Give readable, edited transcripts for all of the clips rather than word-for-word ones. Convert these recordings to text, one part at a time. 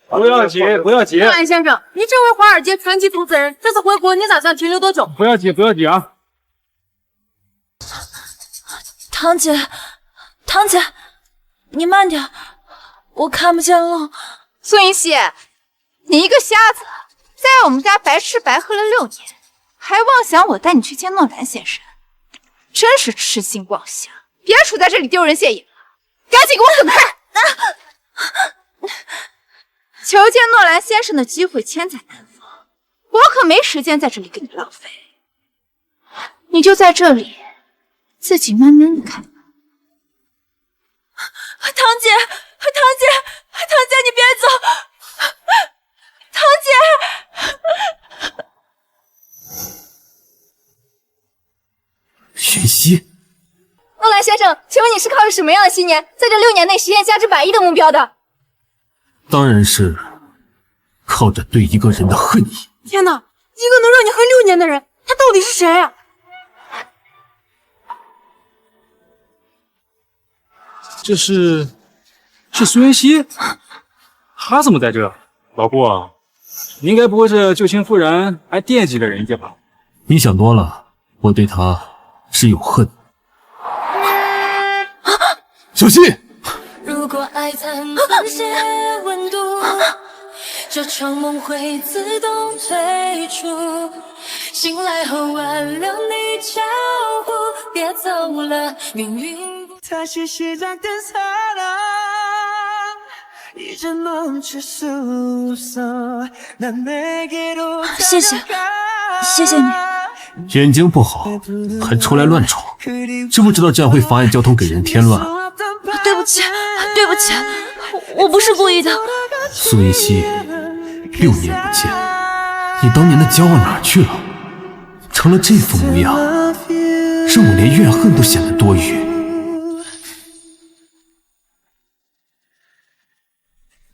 不要急，不要急。安先生，你这位华尔街传奇投资人，这次回国你打算停留多久？不要急，不要急啊！堂姐，堂姐，你慢点，我看不见路。苏云溪，你一个瞎子，在我们家白吃白喝了6年，还妄想我带你去见诺兰先生，真是痴心妄想！别杵在这里丢人现眼了，赶紧给我滚开！求见诺兰先生的机会千载难逢，我可没时间在这里给你浪费。你就在这里自己慢慢的看吧。堂姐，堂姐，堂姐，你别走！堂姐，云溪，诺兰先生，请问你是靠着什么样的信念，在这6年内实现价值100亿的目标的？当然是靠着对一个人的恨意。天哪，一个能让你恨6年的人，他到底是谁啊？这是苏云溪，他怎么在这？老顾啊，你应该不会是旧情复燃还惦记着人家吧？你想多了，我对他是有恨。小心！如果爱残存些温度，这场梦会自动退出。醒来后挽留你脚步，别走了，命运。谢谢，谢谢你。眼睛不好，还出来乱闯，知不知道这样会妨碍交通，给人添乱？对不起，对不起，我不是故意的。苏云溪，6年不见，你当年的骄傲哪去了？成了这副模样，让我连怨恨都显得多余。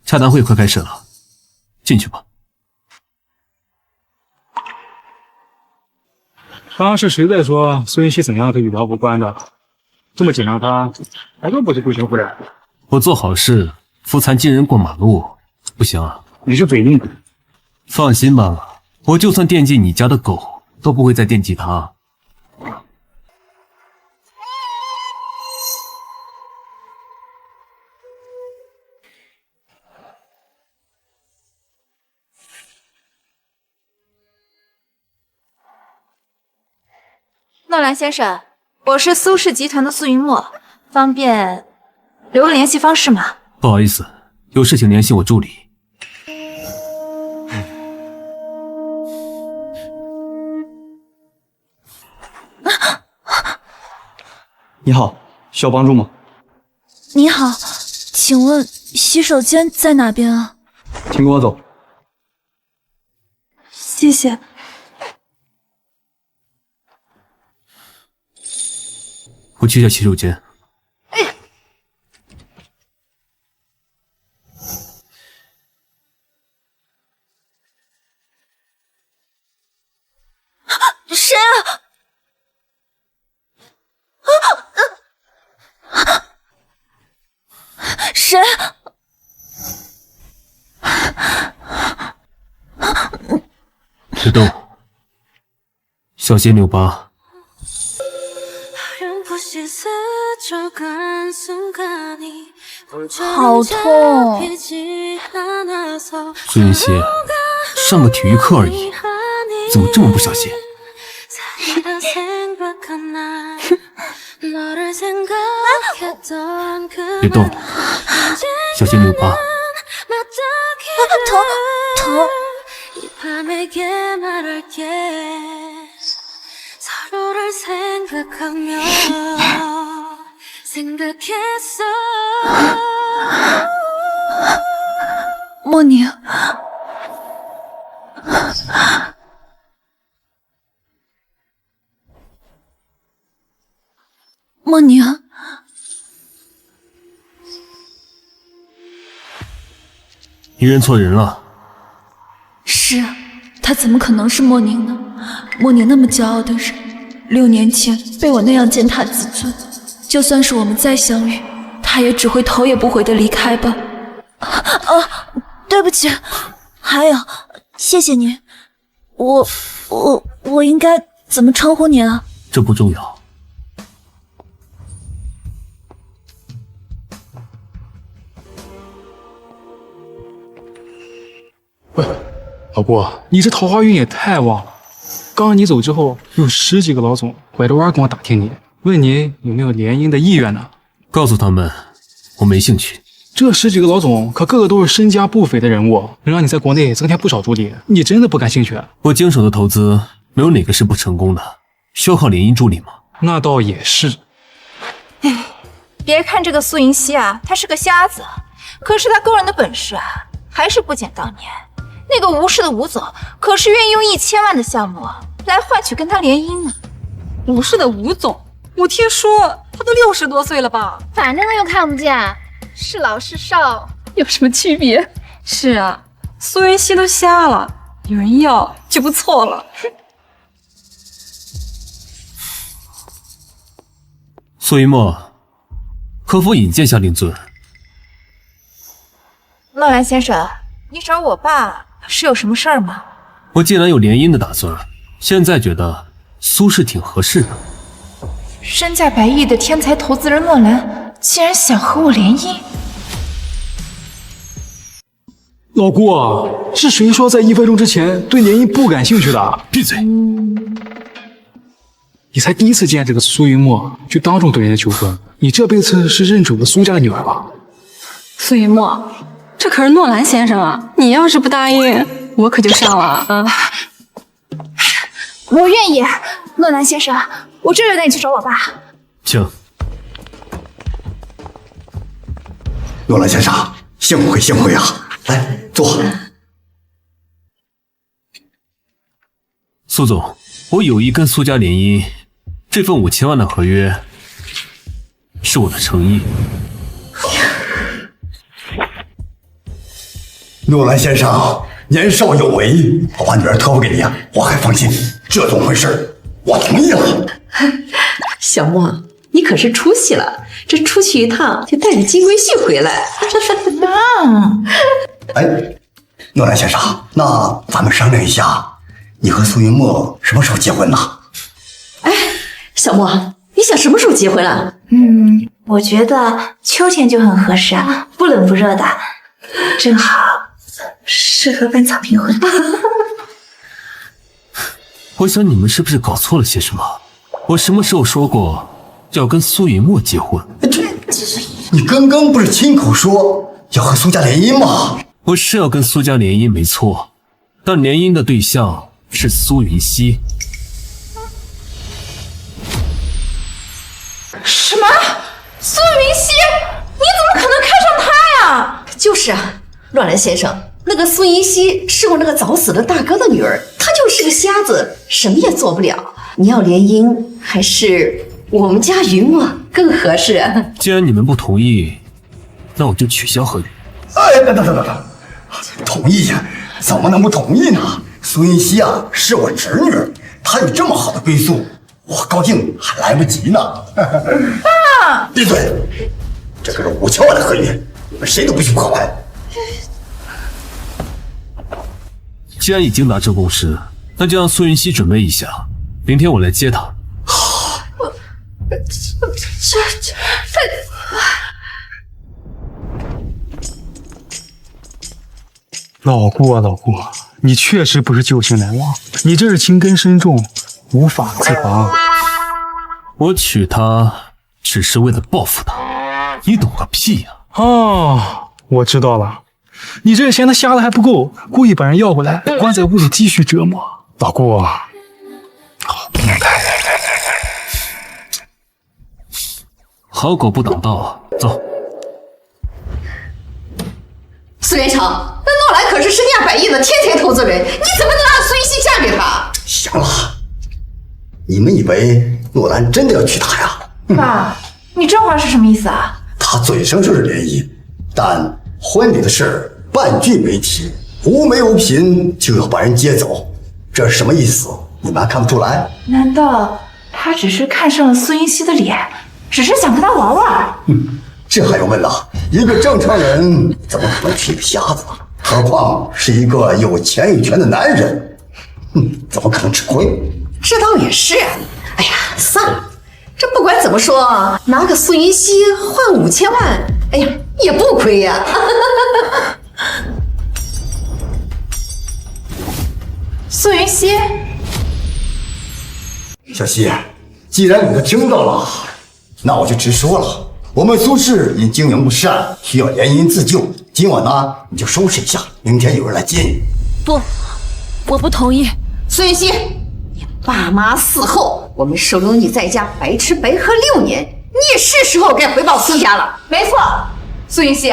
洽谈会快开始了，进去吧。刚刚是谁在说苏云溪怎样跟羽毛无关的？这么紧张他，还说不是旧情复燃。我做好事，扶残疾人过马路，不行啊？你是嘴硬。放心吧，我就算惦记你家的狗，都不会再惦记他。诺兰先生，我是苏氏集团的苏云墨，方便留个联系方式吗？不好意思，有事请联系我助理。你好，需要帮助吗？你好，请问洗手间在哪边啊？请跟我走。谢谢。我去一下洗手间。谁啊？谁？别动，小心扭巴。好痛！苏云溪，上个体育课而已，怎么这么不小心？别动，小心扭巴。疼！莫宁，莫宁，你认错人了。是啊，他怎么可能是莫宁呢？莫宁那么骄傲的人，6年前被我那样践踏自尊，就算是我们再相遇，他也只会头也不回的离开吧。对不起，还有，谢谢你。我应该怎么称呼你啊？这不重要。喂，老顾，你这桃花运也太旺了。刚刚你走之后，有10几个老总拐着弯跟我打听你，问你有没有联姻的意愿呢？告诉他们，我没兴趣。这10几个老总可个个都是身家不菲的人物，能让你在国内增添不少助力。你真的不感兴趣？我经手的投资没有哪个是不成功的，需要靠联姻助力吗？那倒也是。别看这个苏云溪啊，他是个瞎子，可是他过人的本事啊，还是不减当年。那个吴氏的吴总可是愿意用1000万的项目来换取跟他联姻呢。吴氏的吴总，我听说他都60多岁了吧？反正又看不见，是老是少，有什么区别？是啊，苏云溪都瞎了，有人要就不错了。苏一墨，可否引荐下令尊？诺兰先生，你找我爸是有什么事儿吗？我既然有联姻的打算，现在觉得苏氏挺合适的。身价100亿的天才投资人诺兰，竟然想和我联姻？老顾啊，是谁说在1分钟之前对联姻不感兴趣的？闭嘴！你才第一次见这个苏云墨，就当众对人家求婚，你这辈子是认准了苏家的女儿吧？苏云墨，这可是诺兰先生啊！你要是不答应，我可就上了啊！我愿意，诺兰先生，我这就带你去找我爸。请。诺兰先生，幸会啊！来，坐。苏总，我有意跟苏家联姻，这份5000万的合约是我的诚意。诺兰先生年少有为，我把女儿托付给你啊，我很放心。这种婚事，我同意了。小莫，你可是出息了，这出去一趟就带着金龟婿回来。哎，诺兰先生，那咱们商量一下，你和苏云墨什么时候结婚呢？哎，小莫，你想什么时候结婚啊？我觉得秋天就很合适啊，不冷不热的，正好适合办草坪婚。我想你们是不是搞错了些什么？我什么时候说过要跟苏云墨结婚？你刚刚不是亲口说要和苏家联姻吗？我是要跟苏家联姻没错，但联姻的对象是苏云溪。什么？苏云溪？你怎么可能看上他呀？就是啊，乱兰先生，那个苏云溪是我那个早死的大哥的女儿，她就是个瞎子，什么也做不了。你要联姻，还是我们家云墨更合适啊？既然你们不同意，那我就取消合约。哎，等，同意呀？怎么能不同意呢？苏云溪啊，是我侄女，她有这么好的归宿，我高兴还来不及呢。爸，闭嘴！这可是5000万的合约，你们谁都不许破坏。既然已经达成共识，那就让苏云溪准备一下，明天我来接她。老顾啊，老顾，你确实不是旧情难忘，你这是情根深重，无法自拔。我娶她只是为了报复她，你懂个屁呀！哦，我知道了，你这嫌他瞎的还不够，故意把人要回来，关在屋里继续折磨。老顾，好变态！好狗不挡道，走。苏连成，那诺兰可是身价100亿的天才投资人，你怎么能让苏云溪嫁给他？行了，你们以为诺兰真的要娶她呀？爸，你这话是什么意思啊？他嘴上说是联姻，但婚礼的事半句没提，无媒无凭就要把人接走，这是什么意思？你们还看不出来？难道他只是看上了苏云溪的脸，只是想跟他玩玩？这还用问了？一个正常人怎么可能娶个瞎子？何况是一个有钱有权的男人，怎么可能吃亏？这倒也是。哎呀，算了，这不管怎么说，拿个苏云溪换5000万，哎呀，也不亏呀。苏云溪，小溪，既然你都听到了，那我就直说了。我们苏氏因经营不善，需要联姻自救。今晚呢，你就收拾一下，明天有人来接你。不，我不同意。苏云溪，你爸妈死后，我们收留你在家白吃白喝6年，你也是时候该回报苏家了。没错，苏云溪，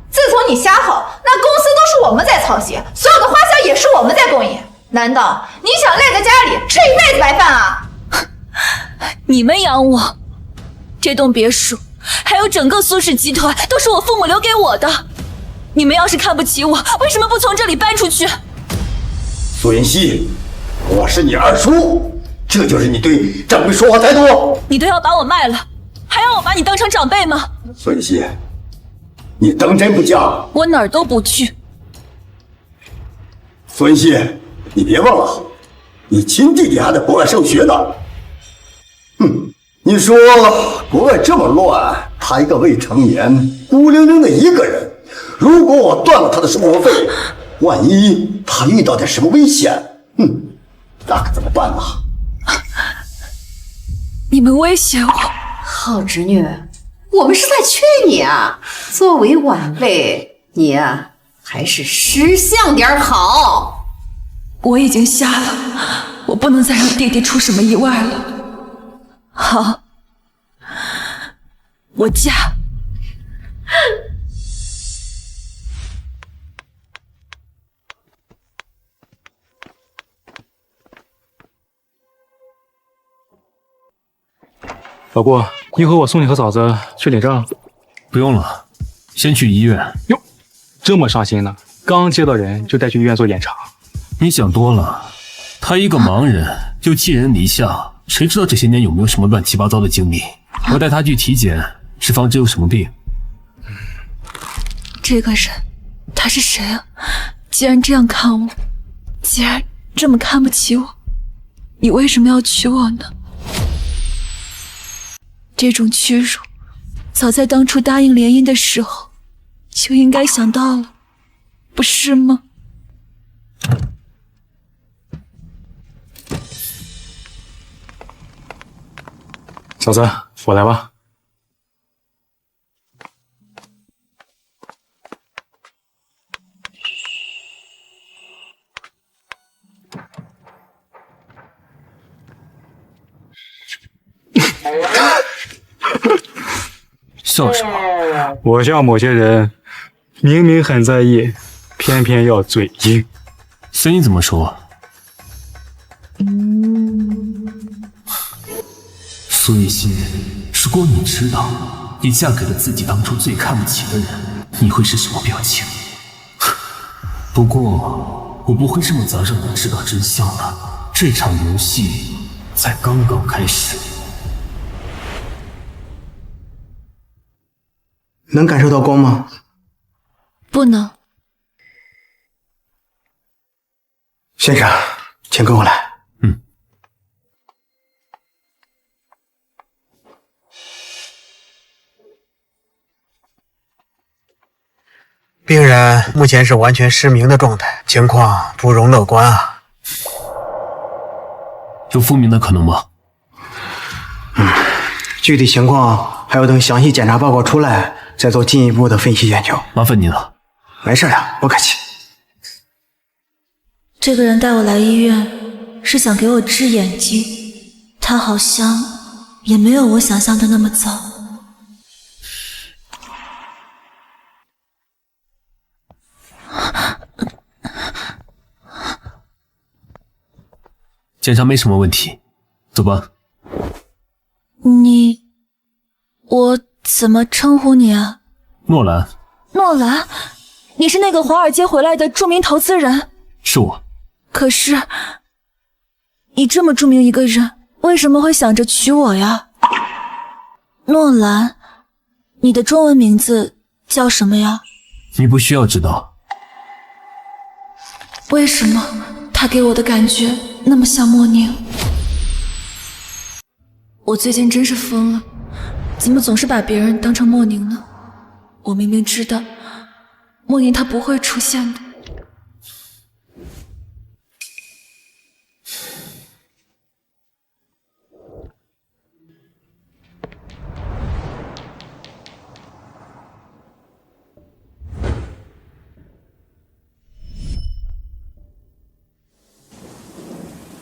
自从你瞎后，那公司都是我们在操心，所有的花销也是我们在供应。难道你想赖在家里吃一辈子白饭啊？你们养我，这栋别墅还有整个苏氏集团都是我父母留给我的。你们要是看不起我，为什么不从这里搬出去？苏云溪，我是你二叔，这就是你对长辈说话态度？你都要把我卖了，还要我把你当成长辈吗？苏云溪，你当真不嫁？我哪儿都不去。苏云溪，你别忘了，你亲弟弟还在国外上学呢。你说国外这么乱，他一个未成年，孤零零的一个人，如果我断了他的生活费，万一他遇到点什么危险，那可怎么办呢？你们威胁我？好侄女，我们是在劝你啊。作为晚辈，你啊还是识相点好。我已经瞎了，我不能再让弟弟出什么意外了。好，我嫁。老顾，一会儿我送你和嫂子去领证。不用了，先去医院。哟，这么上心呢？刚接到人就带去医院做检查。你想多了，他一个盲人又寄人篱下，谁知道这些年有没有什么乱七八糟的经历？我带他去体检，是防止有什么病。这个人，他是谁啊？既然这样看我，既然这么看不起我，你为什么要娶我呢？这种屈辱，早在当初答应联姻的时候就应该想到了，不是吗？嫂子，我来吧。笑什么？我像某些人，明明很在意，偏偏要嘴硬。随你怎么说。苏雨欣，如果你知道你嫁给了自己当初最看不起的人，你会是什么表情？不过我不会这么早让你知道真相的，这场游戏才刚刚开始。能感受到光吗？不能。先生，请跟我来。病人目前是完全失明的状态，情况不容乐观啊。有复明的可能吗？具体情况还要等详细检查报告出来再做进一步的分析研究。麻烦你了。没事呀，不客气。这个人带我来医院是想给我治眼睛，他好像也没有我想象的那么糟。检查没什么问题，走吧。我怎么称呼你啊？诺兰。诺兰，你是那个华尔街回来的著名投资人？是我。可是，你这么著名一个人，为什么会想着娶我呀？诺兰，你的中文名字叫什么呀？你不需要知道。为什么他给我的感觉那么像莫宁？我最近真是疯了，怎么总是把别人当成莫宁呢？我明明知道莫宁他不会出现的。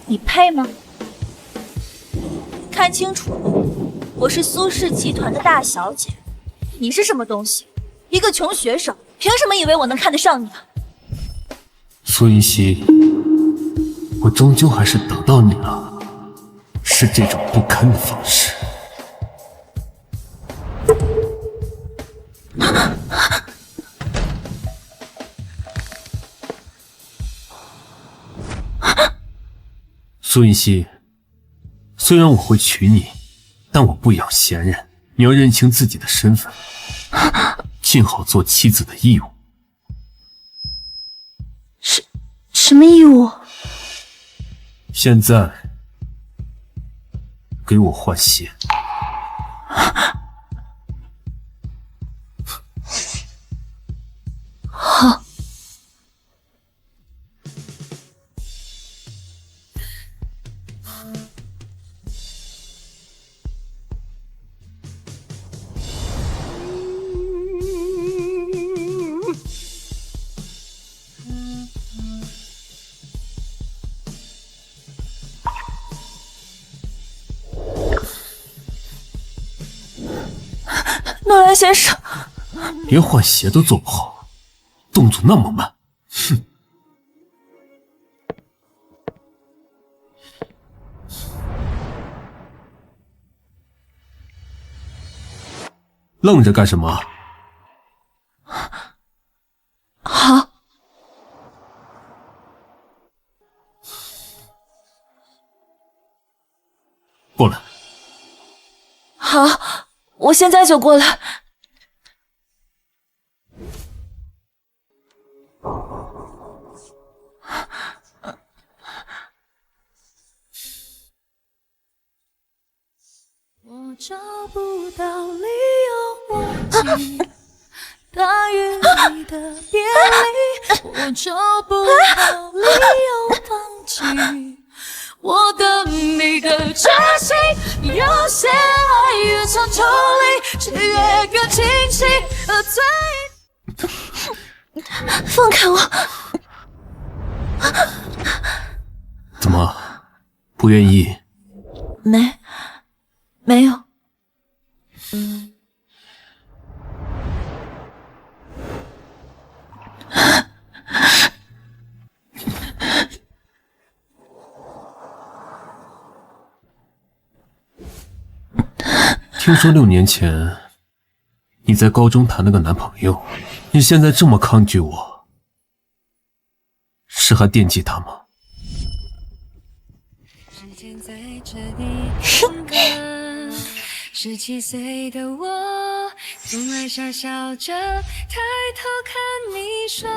你配吗？看清楚了，我是苏氏集团的大小姐，你是什么东西？一个穷学生，凭什么以为我能看得上你啊？苏云溪，我终究还是等到你了，是这种不堪的方式。苏云溪，虽然我会娶你，但我不养闲人，你要认清自己的身份，尽好做妻子的义务。什么义务？现在给我换鞋。好。诺兰先生，连换鞋都做不好，动作那么慢，哼！愣着干什么？好。过来。好，我现在就过来。我找不到理由忘记大雨里的别离，我找不到理由放弃我等你的真心。有些爱越长距离，却越更清晰，而最放开我！怎么，不愿意？没有。听说6年前你在高中谈了个男朋友，你现在这么抗拒我，是还惦记他吗？时间在这里定格，17岁的我，总爱傻笑着抬头看你说。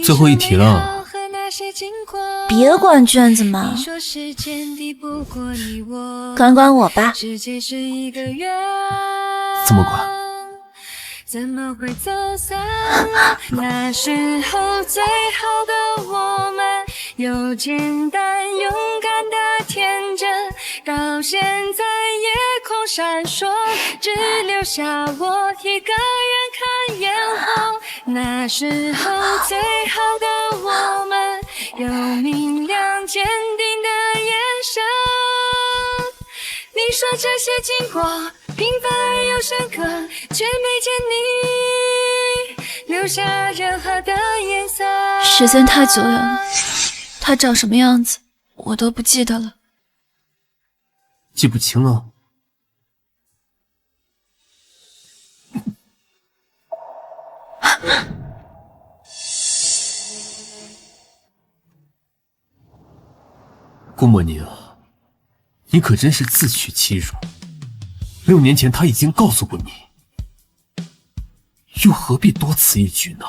最后一题了，别管卷子嘛，管我吧。怎么管？怎么会走散了？那时候最好的我们，又简单勇敢的天真，到现在夜空闪烁，只留下我一个人看烟火。那时候最好的我们，有明亮坚定的眼神。你说这些经过平凡而又深刻，却没见你留下任何的颜色。时间太久远了，他长什么样子我都不记得了。记不清了。顾莫宁，你可真是自取其辱。6年前他已经告诉过你，又何必多此一举呢？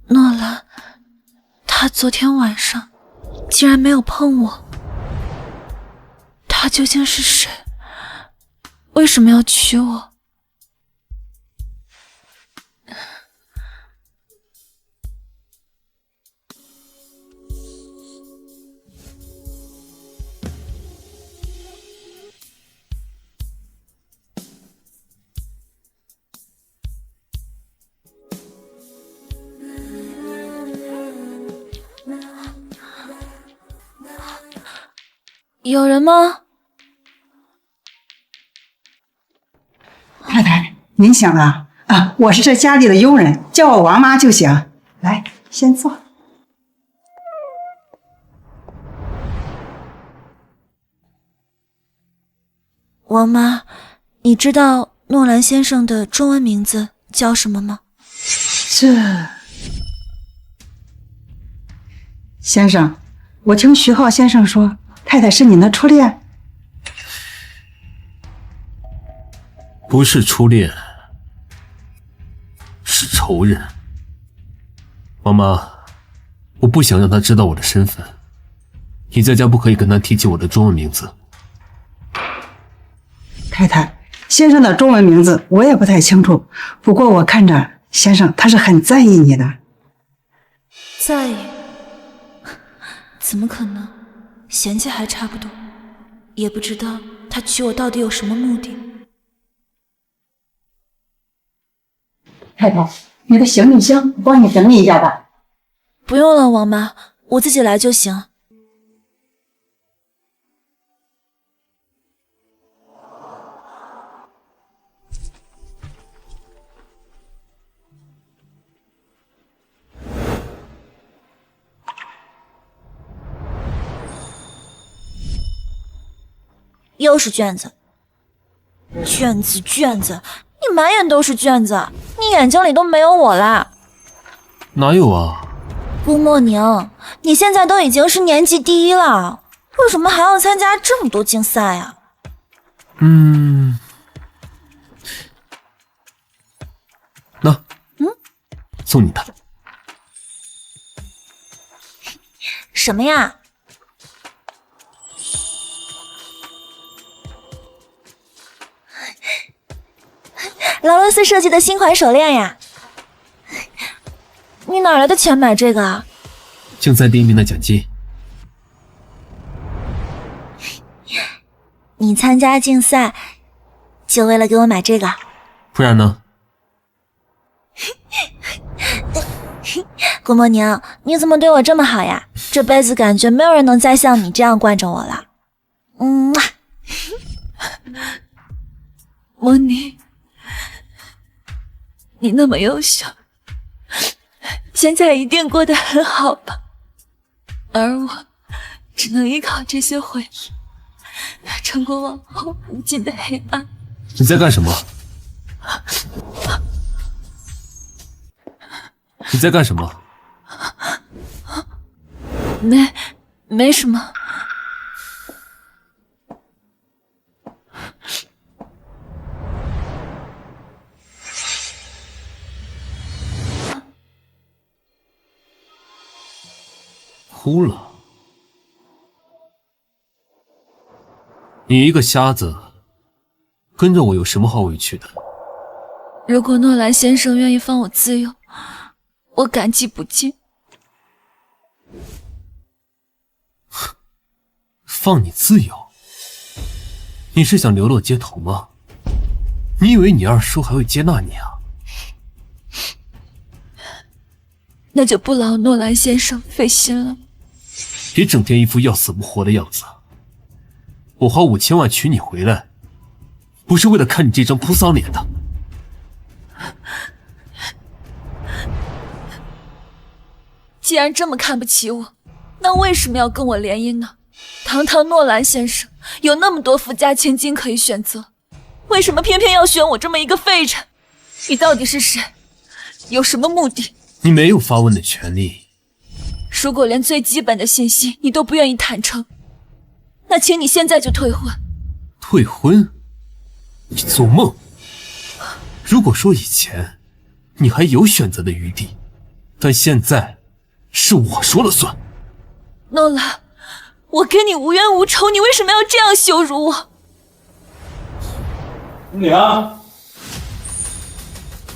诺兰，他昨天晚上竟然没有碰我，他究竟是谁？为什么要娶我？有人吗？太太，您醒了啊？我是这家里的佣人，叫我王妈就行。来，先坐。王妈，你知道诺兰先生的中文名字叫什么吗？先生，我听徐浩先生说，太太是您的初恋。不是初恋，是仇人。妈妈，我不想让他知道我的身份，你在家不可以跟他提起我的中文名字。太太，先生的中文名字我也不太清楚，不过我看着先生他是很在意你的。在意？怎么可能？嫌弃还差不多，也不知道他娶我到底有什么目的。太太，你的行李箱我帮你整理一下吧。不用了，王妈，我自己来就行。又是卷子，卷子，你满眼都是卷子，你眼睛里都没有我啦。哪有啊？顾莫宁，你现在都已经是年级第一了，为什么还要参加这么多竞赛啊？那，送你的。什么呀？劳伦斯设计的新款手链呀！你哪来的钱买这个啊？竞赛第1名的奖金。你参加竞赛，就为了给我买这个？不然呢？顾莫宁，你怎么对我这么好呀？这辈子感觉没有人能再像你这样惯着我了。莫宁，你那么优秀，现在一定过得很好吧？而我只能依靠这些回忆，撑过往后无尽的黑暗。你在干什么？你在干什么？没什么。哭了？你一个瞎子，跟着我有什么好委屈的？如果诺兰先生愿意放我自由，我感激不尽。放你自由？你是想流落街头吗？你以为你二叔还会接纳你啊？那就不劳诺兰先生费心了。别整天一副要死不活的样子。我花5000万娶你回来，不是为了看你这张哭丧脸的。既然这么看不起我，那为什么要跟我联姻呢？堂堂诺兰先生有那么多富家千金可以选择，为什么偏偏要选我这么一个废人？你到底是谁？有什么目的？你没有发问的权利。如果连最基本的信息你都不愿意坦诚，那请你现在就退婚。退婚？你做梦！如果说以前你还有选择的余地，但现在是我说了算。诺兰，我跟你无冤无仇，你为什么要这样羞辱我？红娘，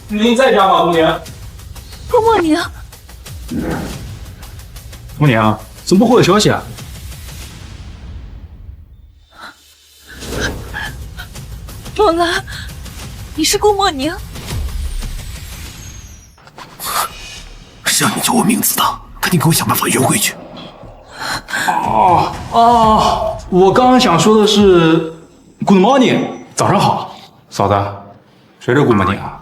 您在家吗？红娘，顾莫宁，红娘，怎么不回我消息啊？诺兰，你是顾莫宁？是让你叫我名字的，赶紧给我想办法圆回去。我刚刚想说的是 Good morning， 早上好，嫂子，谁是 Good morning 啊？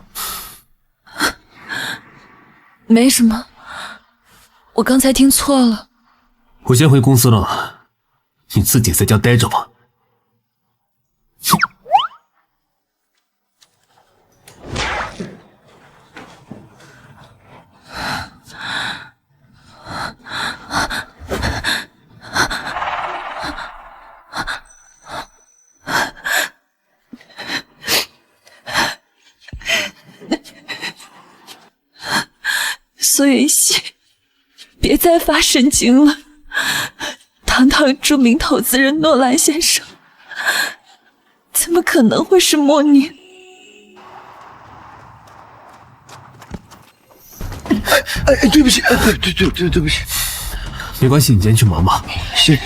没什么，我刚才听错了。我先回公司了，你自己在家待着吧。苏云熙，别再发神经了！堂堂著名投资人诺兰先生，怎么可能会是莫宁？对不起，对不起。没关系，你先去忙吧。谢谢。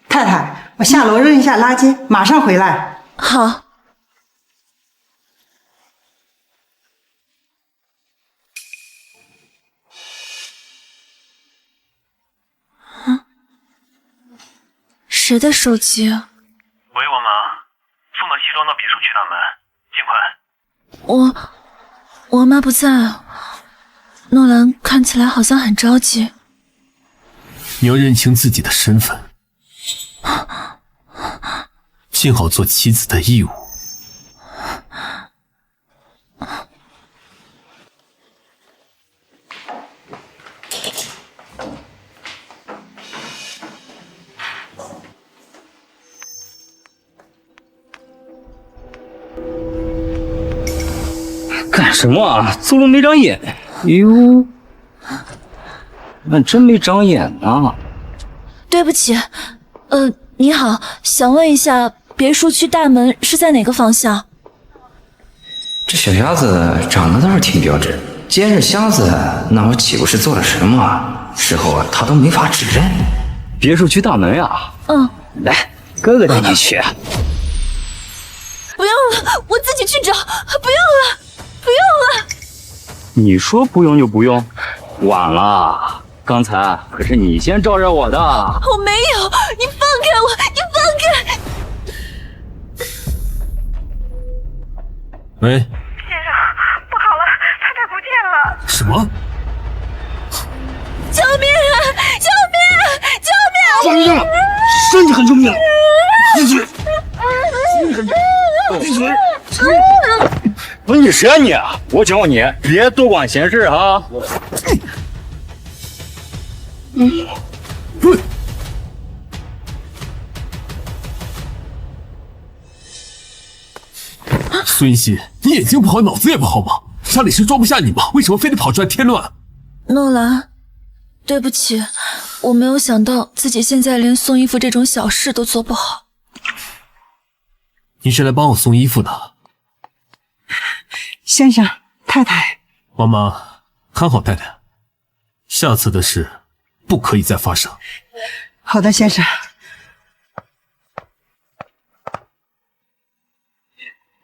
太太，我下楼扔一下垃圾，马上回来。好。谁的手机啊？喂，我妈，送到西庄的别墅去大门，尽快。我妈不在，诺兰看起来好像很着急。你要认清自己的身份，尽好做妻子的义务。干什么啊？走路没长眼。哟，俺真没长眼呐。对不起，你好，想问一下，别墅区大门是在哪个方向？这小鸭子长得倒是挺标致，既然是瞎子，那我岂不是做了什么？事后他都没法指认。别墅区大门呀？来，哥哥带你去。不用了，我自己去找。不用了，不用了。你说不用就不用，晚了。刚才可是你先招惹我的。我没有，你放开我，你放开！喂，先生，不好了，太太不见了。什么？救命啊！救命啊！救命啊！放心了，身体很重要。闭嘴！闭嘴！不是你谁啊你？我教你别多管闲事啊！苏云熙，你眼睛不好，脑子也不好吗？家里是装不下你吗？为什么非得跑出来添乱？诺兰，对不起，我没有想到自己现在连送衣服这种小事都做不好。你是来帮我送衣服的？先生，太太，妈妈，看好太太，下次的事不可以再发生。好的，先生。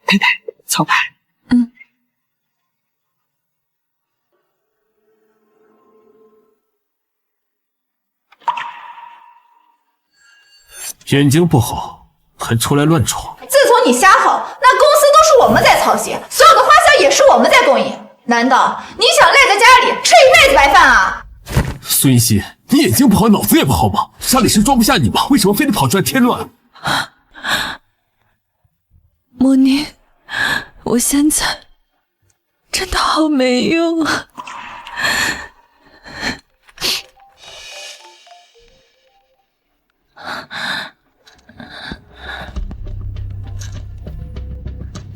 太太，操牌。眼睛不好，还出来乱闯。自从你瞎吼，那公司都是我们在操心，所有的花销也是我们在供应。难道你想赖在家里吃一辈子白饭啊？苏云熙，你眼睛不好，脑子也不好吗？家里是装不下你吗？为什么非得跑出来添乱？莫宁，我现在真的好没用啊！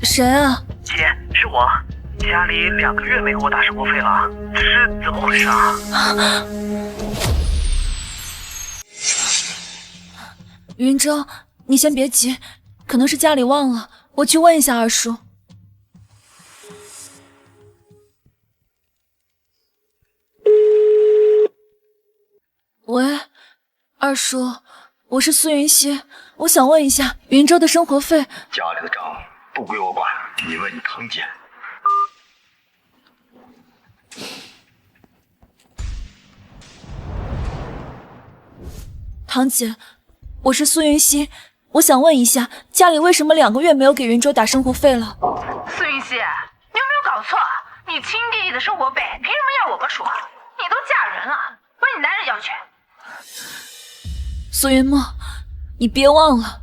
谁啊？姐，是我。家里2个月没给我打生活费了，这是怎么回事啊？云舟，你先别急，可能是家里忘了，我去问一下二叔。喂，二叔，我是苏云溪，我想问一下云舟的生活费。家里的账不归我管，你问你堂姐。堂姐，我是苏云溪，我想问一下，家里为什么2个月没有给云舟打生活费了？苏云溪，你有没有搞错？你亲弟弟的生活费凭什么要我们出？你都嫁人了，问你男人要去。苏云墨，你别忘了，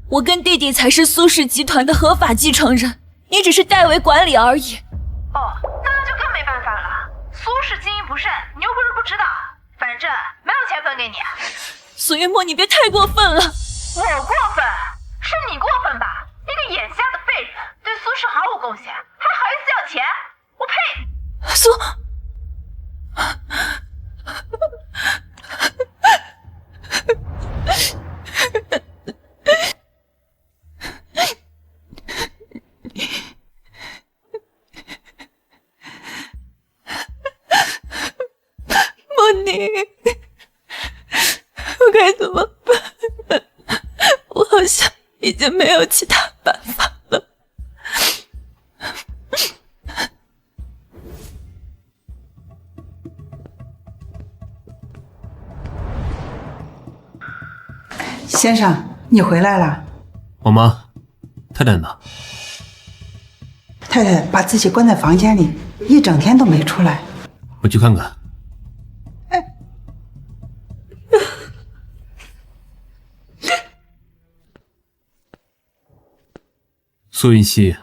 我跟弟弟才是苏氏集团的合法继承人，你只是代为管理而已。哦，那就更没办法了。苏氏经营不善，你又不是不知道，反正没有钱分给你。苏云墨，你别太过分了。我过分？是你过分吧？一个眼瞎的废人，对苏氏毫无贡献，还好意思要钱？我呸！苏。莫宁，我该怎么办？我好像已经没有其他办法了。先生，你回来了。王妈，太太呢？太太把自己关在房间里，一整天都没出来。我去看看。苏云溪，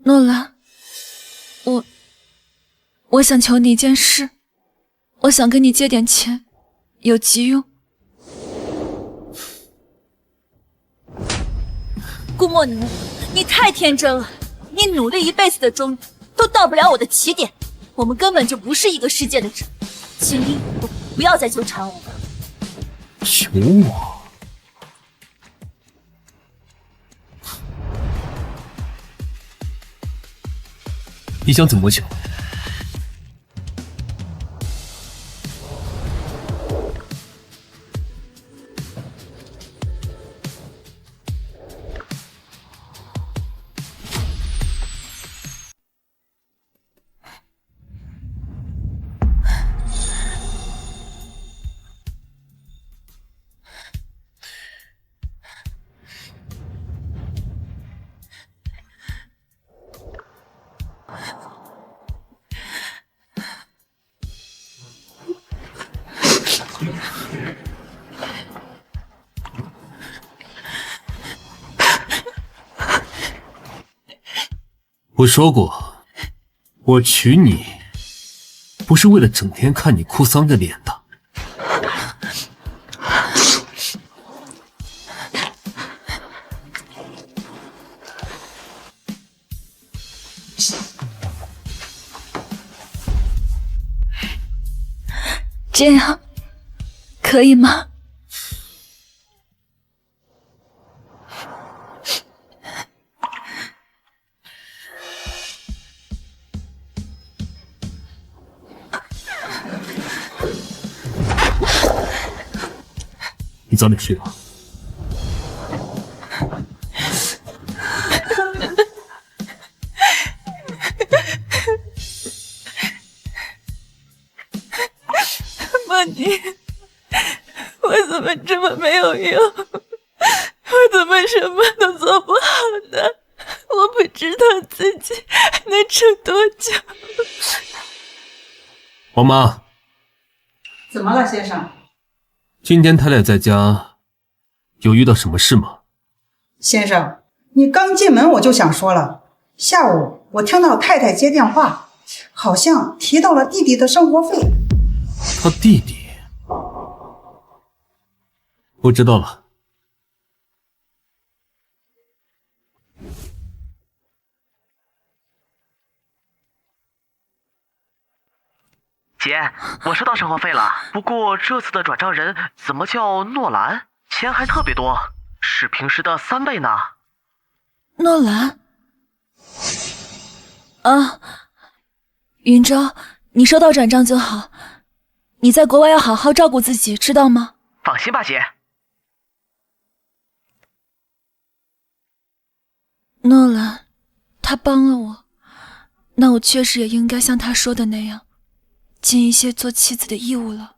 诺兰，我想求你一件事，我想跟你借点钱，有急用。顾莫宁，你太天真了，你努力一辈子的终点都到不了我的起点，我们根本就不是一个世界的人，请你不要再纠缠我了。求我？你想怎么求？我说过，我娶你不是为了整天看你哭丧着脸的。这样可以吗？你早点睡吧。莫妮，我怎么这么没有用？我怎么什么都做不好呢？我不知道自己还能撑多久。王妈，怎么了，先生？今天太太在家，有遇到什么事吗？先生，你刚进门我就想说了，下午我听到太太接电话，好像提到了弟弟的生活费。他弟弟，我知道了。姐，我收到生活费了，不过这次的转账人怎么叫诺兰？钱还特别多，是平时的3倍呢。诺兰？啊，云昭，你收到转账就好。你在国外要好好照顾自己，知道吗？放心吧，姐。诺兰，他帮了我，那我确实也应该像他说的那样，尽一些做妻子的义务了。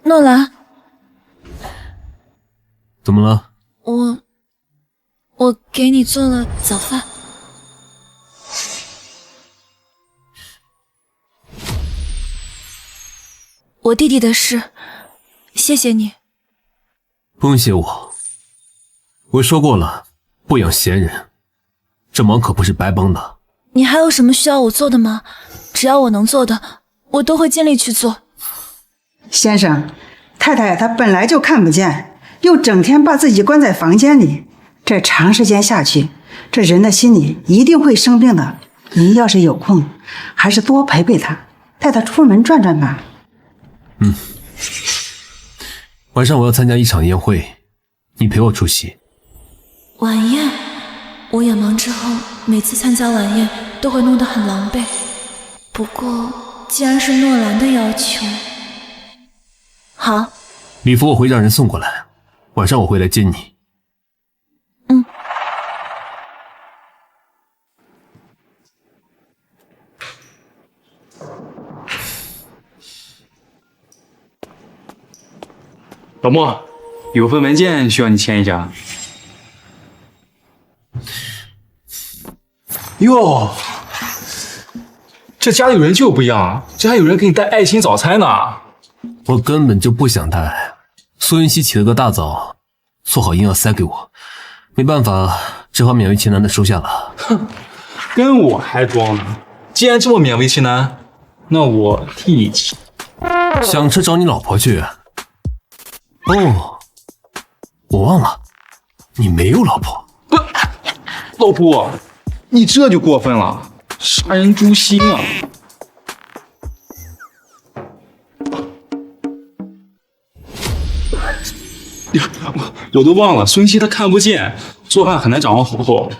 诺兰，怎么了？我给你做了早饭。我弟弟的事，谢谢你。不用谢我，我说过了，不养闲人，这忙可不是白帮的。你还有什么需要我做的吗？只要我能做的，我都会尽力去做。先生，太太她本来就看不见，又整天把自己关在房间里，这长时间下去，这人的心里一定会生病的。您要是有空，还是多陪陪她，带她出门转转吧。晚上我要参加一场宴会，你陪我出席。晚宴，我眼盲之后，每次参加晚宴都会弄得很狼狈。不过，既然是诺兰的要求，好。礼服我会让人送过来，晚上我会来接你。老莫，有份文件需要你签一下。哟，这家里有人就不一样，这还有人给你带爱心早餐呢。我根本就不想带，苏云熙起了个大早，做好硬要塞给我，没办法，只好勉为其难的收下了。哼，跟我还装呢。既然这么勉为其难，那我替你吃。想吃找你老婆去。哦，我忘了，你没有老婆。老婆，你这就过分了，杀人诛心啊！我都忘了，孙熙她看不见，做饭很难掌握火候，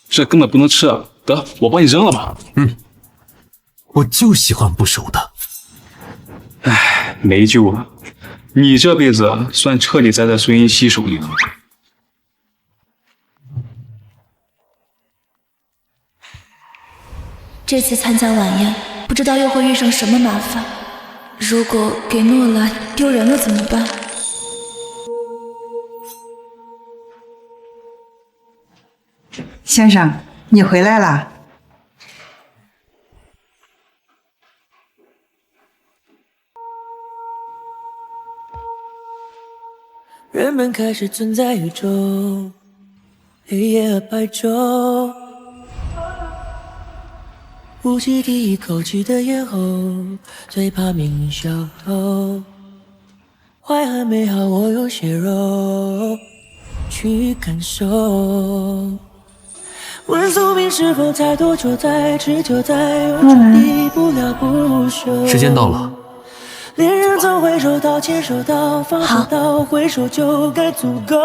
这根本不能吃。得，我帮你扔了吧。我就喜欢不熟的。唉，没救了，你这辈子算彻底栽在孙云熙手里了。这次参加晚宴，不知道又会遇上什么麻烦。如果给诺兰丢人了怎么办？先生，你回来啦。人们开始存在宇宙，黑夜和白昼。呼气第一口气的咽喉，最怕命运小偷。坏和美好，我用血肉去感受。问宿命是否太多，就在只就在有种离不了不休。时间到了。恋人总会收到，牵手到，放手到，回首就该足够。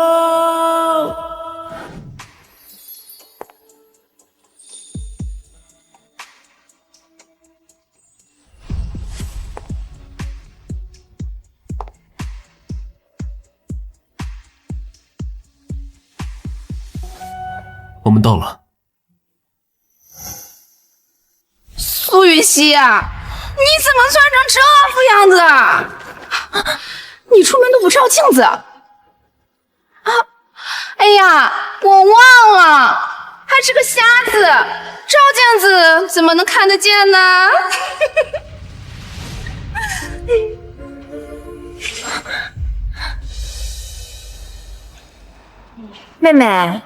我们到了。苏雨熙啊，你怎么穿成这副样子啊？你出门都不照镜子啊？哎呀，我忘了，还是个瞎子，照镜子怎么能看得见呢？妹妹，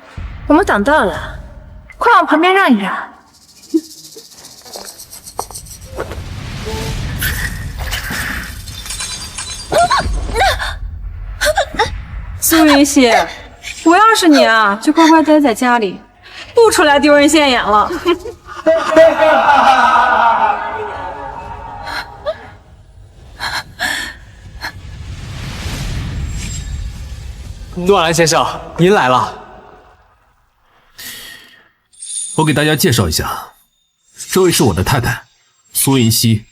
我们等到了，快往旁边让一让。苏云熙，我要是你啊，就乖乖待在家里，不出来丢人现眼了。诺兰先生，您来了。我给大家介绍一下，这位是我的太太，苏云熙。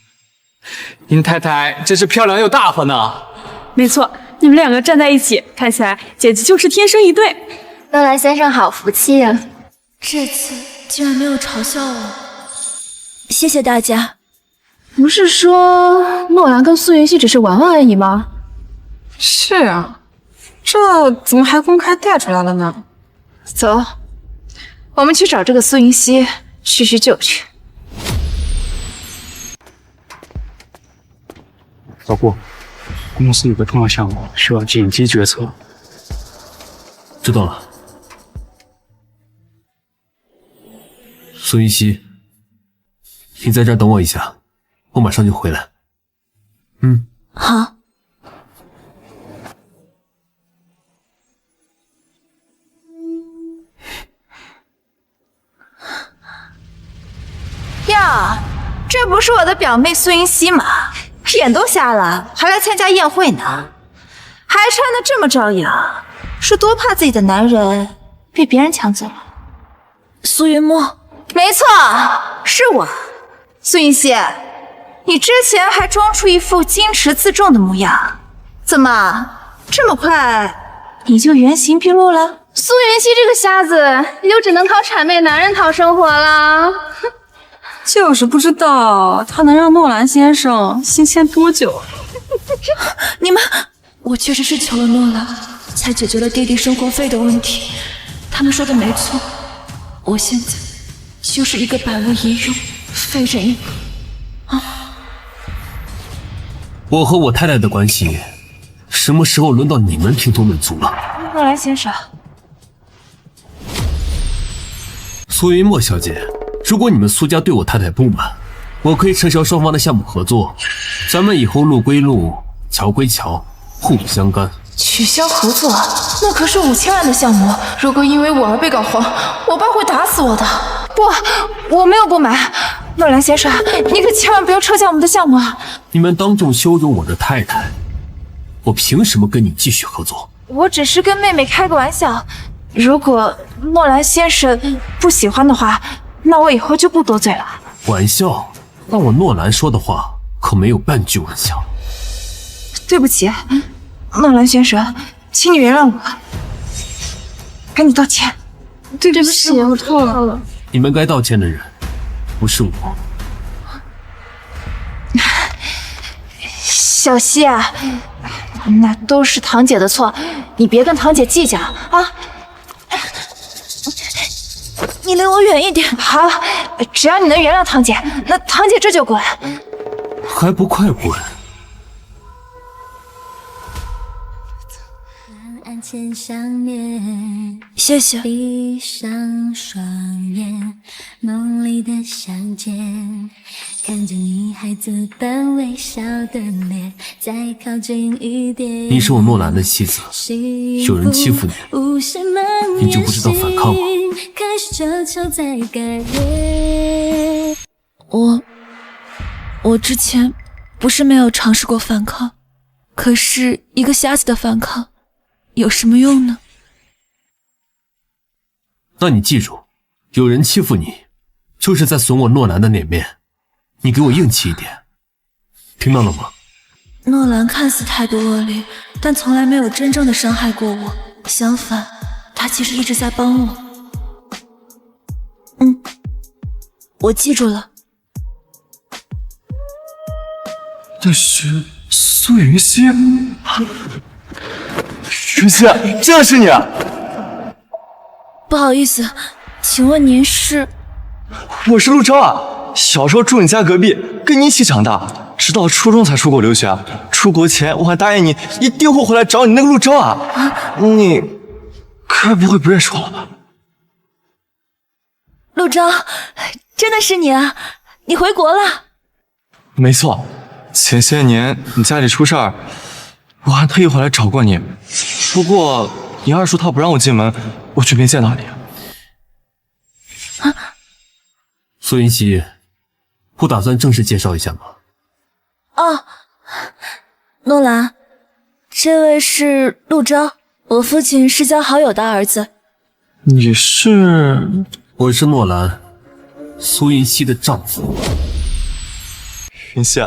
您太太真是漂亮又大方呢。没错，你们两个站在一起，看起来简直就是天生一对。诺兰先生好福气啊！这次竟然没有嘲笑我，谢谢大家。不是说诺兰跟苏云熙只是玩玩而已吗？是啊，这怎么还公开带出来了呢？走，我们去找这个苏云熙叙叙旧去。老顾，公司有个重要项目需要紧急决策。知道了。苏云熙，你在这儿等我一下，我马上就回来。嗯，好。呀，这不是我的表妹苏云熙吗？眼都瞎了，还来参加宴会呢，还穿得这么张扬，是多怕自己的男人被别人抢走了。苏云墨，没错，是我。苏云熙，你之前还装出一副矜持自重的模样，怎么这么快你就原形毕露了？苏云熙这个瞎子，也就只能靠谄媚男人讨生活了。就是不知道他能让诺兰先生新鲜多久。你们，我确实是求了诺兰，才解决了弟弟生活费的问题。他们说的没错，我现在就是一个百无一用废人一个。我和我太太的关系，什么时候轮到你们评头论足了？诺兰先生，苏云墨小姐。如果你们苏家对我太太不满，我可以撤销双方的项目合作，咱们以后路归路，桥归桥，互不相干。取消合作？那可是5000万的项目，如果因为我而被搞黄，我爸会打死我的。不，我没有不满。诺兰先生，你可千万不要撤销我们的项目啊！你们当众羞辱我的太太，我凭什么跟你继续合作？我只是跟妹妹开个玩笑，如果诺兰先生不喜欢的话，那我以后就不多嘴了。玩笑？那我诺兰说的话可没有半句玩笑。对不起，诺兰先生，请你原谅我，赶紧道歉。对不起，我错了。你们该道歉的人不是我。小希啊，那都是堂姐的错，你别跟堂姐计较啊。你离我远一点。好，只要你能原谅堂姐，那堂姐这就滚。还不快滚！谢谢。闭上双眼，梦里的相见，看着你孩子般微笑的脸，再靠近一点。你是我诺兰的妻子，有人欺负你，你就不知道反抗吗？开始悄悄在改变。我之前不是没有尝试过反抗，可是一个瞎子的反抗有什么用呢？那你记住，有人欺负你，就是在损我诺兰的脸面，你给我硬气一点，听到了吗？诺兰看似态度恶劣，但从来没有真正的伤害过我，相反，他其实一直在帮我。我记住了。这是苏云溪，云溪，真的是你！不好意思，请问您是？我是陆钊啊，小时候住你家隔壁，跟你一起长大，直到初中才出国留学。出国前我还答应你一定会回来找你那个陆钊啊。你该不会不认识我了吧？陆钊，真的是你啊！你回国了？没错。前些年你家里出事儿，我还特意回来找过你。不过你二叔他不让我进门，我就没见到你。苏云溪，不打算正式介绍一下吗？哦，诺兰，这位是陆钊，我父亲是交好友的儿子。你是？我是诺兰，苏云溪的丈夫。云溪，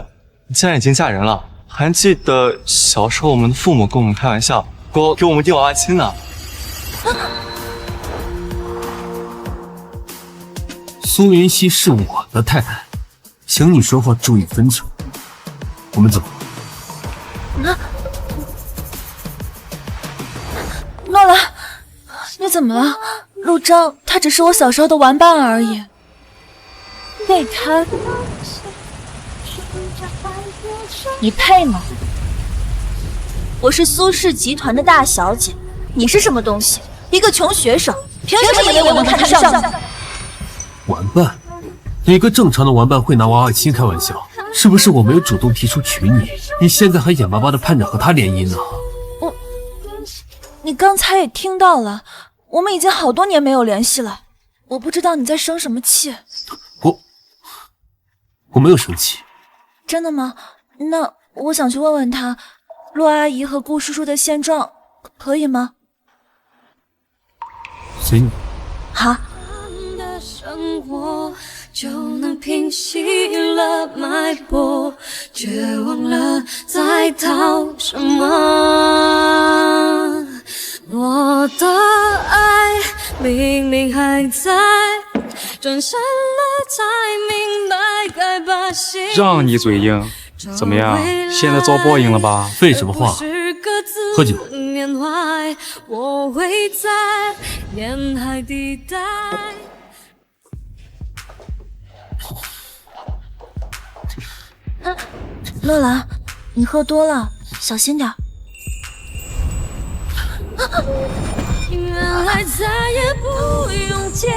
你既然已经嫁人了，还记得小时候我们的父母跟我们开玩笑，给我们订娃娃亲呢。苏云溪是我的太太，请你说话注意分寸。我们走。诺兰，你怎么了？陆钊他只是我小时候的玩伴而已。备胎？你配吗？我是苏氏集团的大小姐，你是什么东西？一个穷学生，凭什么以为我能看得上你？玩伴？哪个正常的玩伴会拿娃娃亲开玩笑？是不是我没有主动提出娶你，你现在还眼巴巴的盼着和他联姻呢？你刚才也听到了，我们已经好多年没有联系了，我不知道你在生什么气。我没有生气。真的吗？那我想去问问他，陆阿姨和顾叔叔的现状，可以吗？随你。好。生活就能平息了脉搏，却忘了在逃什么。我的爱明明还在，转身了才明白该把心让你嘴硬，怎么样？现在遭报应了吧？废什么话？喝酒。我会在沿海地带。诺兰，你喝多了，小心点。原来再也不用见，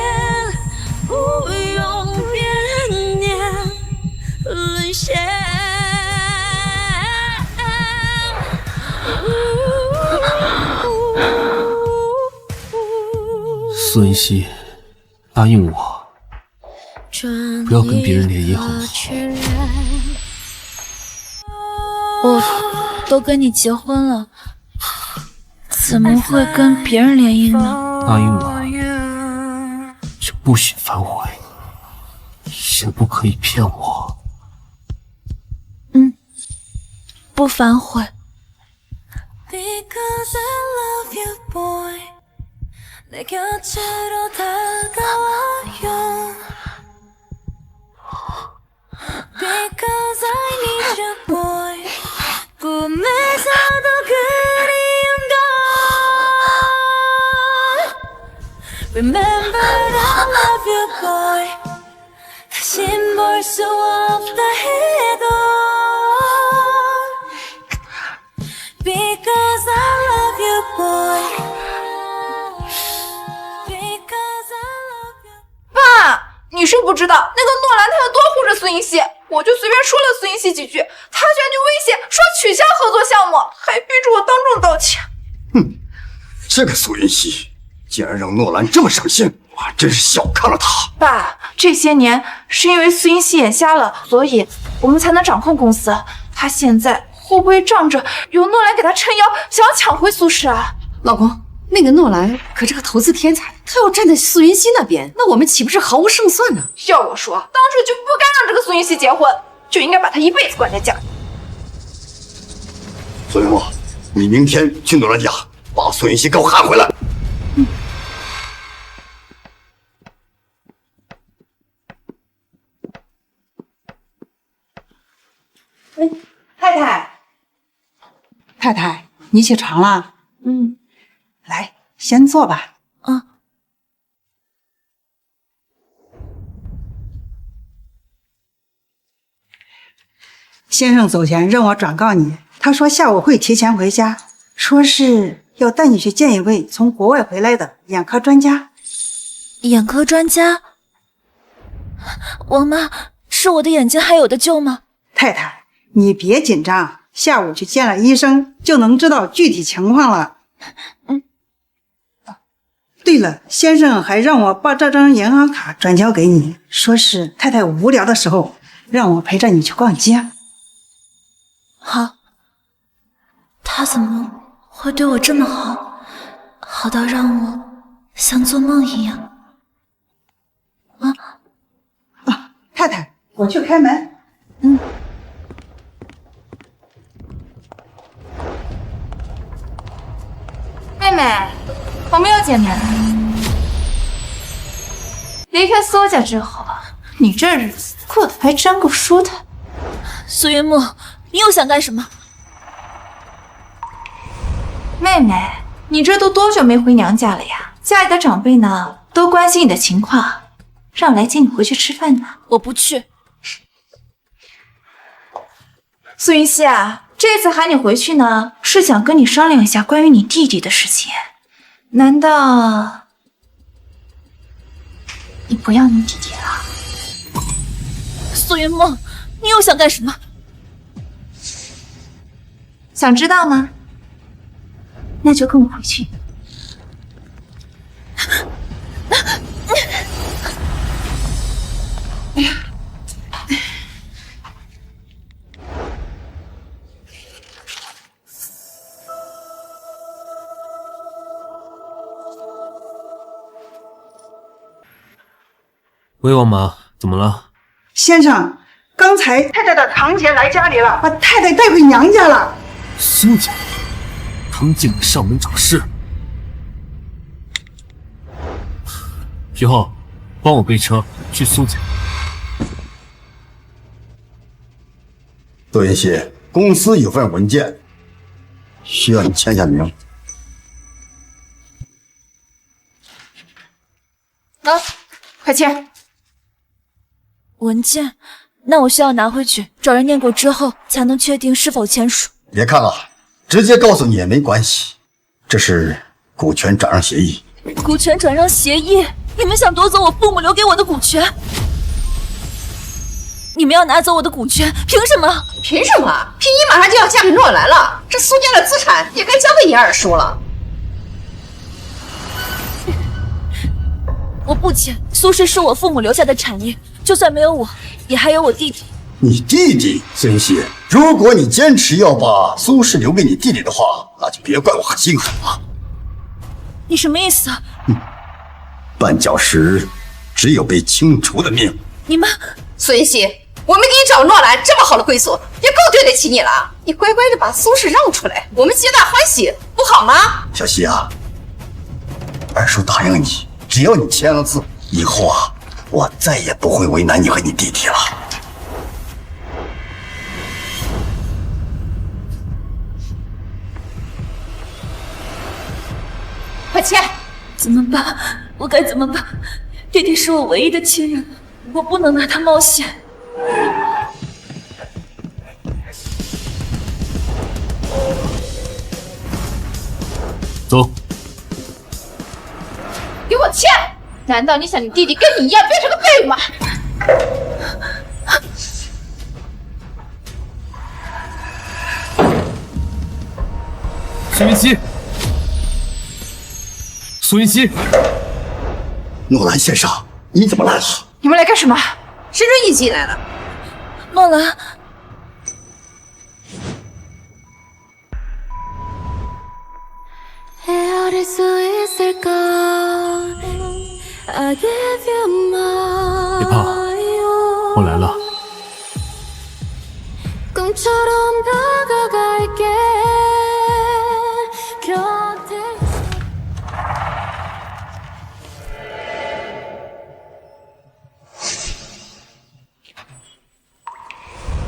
不用别人念，沦陷。苏云溪，答应我，不要跟别人联姻好吗？我都跟你结婚了，怎么会跟别人联姻呢？答应我，就不许反悔，也不可以骗我。不反悔。Remember I love you boy 다신 볼 수 없다 해도 Because I love you boy Because I love you 爸，你是不知道那个诺兰他有多护着苏云溪，我就随便说了苏云溪几句，他居然就威胁说取消合作项目，还逼着我当众道歉。这个苏云溪竟然让诺兰这么伤心，我真是小看了他。爸，这些年是因为苏音熙眼瞎了，所以我们才能掌控公司。他现在会不会仗着有诺兰给他撑腰，想要抢回苏氏啊？老公，那个诺兰可是个投资天才，他要站在苏云熙那边，那我们岂不是毫无胜算呢？要我说，当初就不该让这个苏云熙结婚，就应该把他一辈子关在家里。苏云墨，你明天去诺兰家，把苏云熙给我喊回来。太太，你起床了？来，先坐吧。先生走前让我转告你，他说下午会提前回家，说是要带你去见一位从国外回来的眼科专家。眼科专家？王妈，是我的眼睛还有的救吗？太太，你别紧张，下午去见了医生就能知道具体情况了。对了，先生还让我把这张银行卡转交给你，说是太太无聊的时候让我陪着你去逛街。好，他怎么会对我这么好，好到让我像做梦一样？太太，我去开门。妹妹，我们又见面了。离开苏家之后，你这日子过得还真够舒坦。苏云墨，你又想干什么？妹妹，你这都多久没回娘家了呀？家里的长辈呢，都关心你的情况，让我来接你回去吃饭呢。我不去。苏云熙啊，这次喊你回去呢，是想跟你商量一下关于你弟弟的事情。难道你不要你弟弟了？苏云墨，你又想干什么？想知道吗？那就跟我回去。哎呀！喂，王妈，怎么了？先生，刚才太太的堂姐来家里了，把太太带回娘家了。苏家，他们竟敢上门找事！徐浩，帮我备车去苏家。杜云熙，公司有份文件，需要你签下名。快签。文件？那我需要拿回去，找人念过之后才能确定是否签署。别看了，直接告诉你也没关系。这是股权转让协议。股权转让协议？你们想夺走我父母留给我的股权？你们要拿走我的股权，凭什么？凭什么？凭你马上就要嫁给诺兰了，这苏家的资产也该交给你二叔了。我不签，苏氏是我父母留下的产业，就算没有我，也还有我弟弟。你弟弟？孙云熙，如果你坚持要把苏氏留给你弟弟的话，那就别怪我心狠了。你什么意思啊？绊脚石只有被清除的命。你们，孙云熙，我们给你找诺兰这么好的归宿，也够对得起你了。你乖乖的把苏氏让出来，我们皆大欢喜，不好吗？小希啊，二叔答应你，只要你签了字，以后啊，我再也不会为难你和你弟弟了。快签！怎么办？我该怎么办？弟弟是我唯一的亲人，我不能拿他冒险。走。给我签！难道你想你弟弟跟你一样变成个废物吗？孙云熙，苏云溪，诺兰先生，你怎么来了？你们来干什么？谁准你进来的？诺兰，别怕，我来了。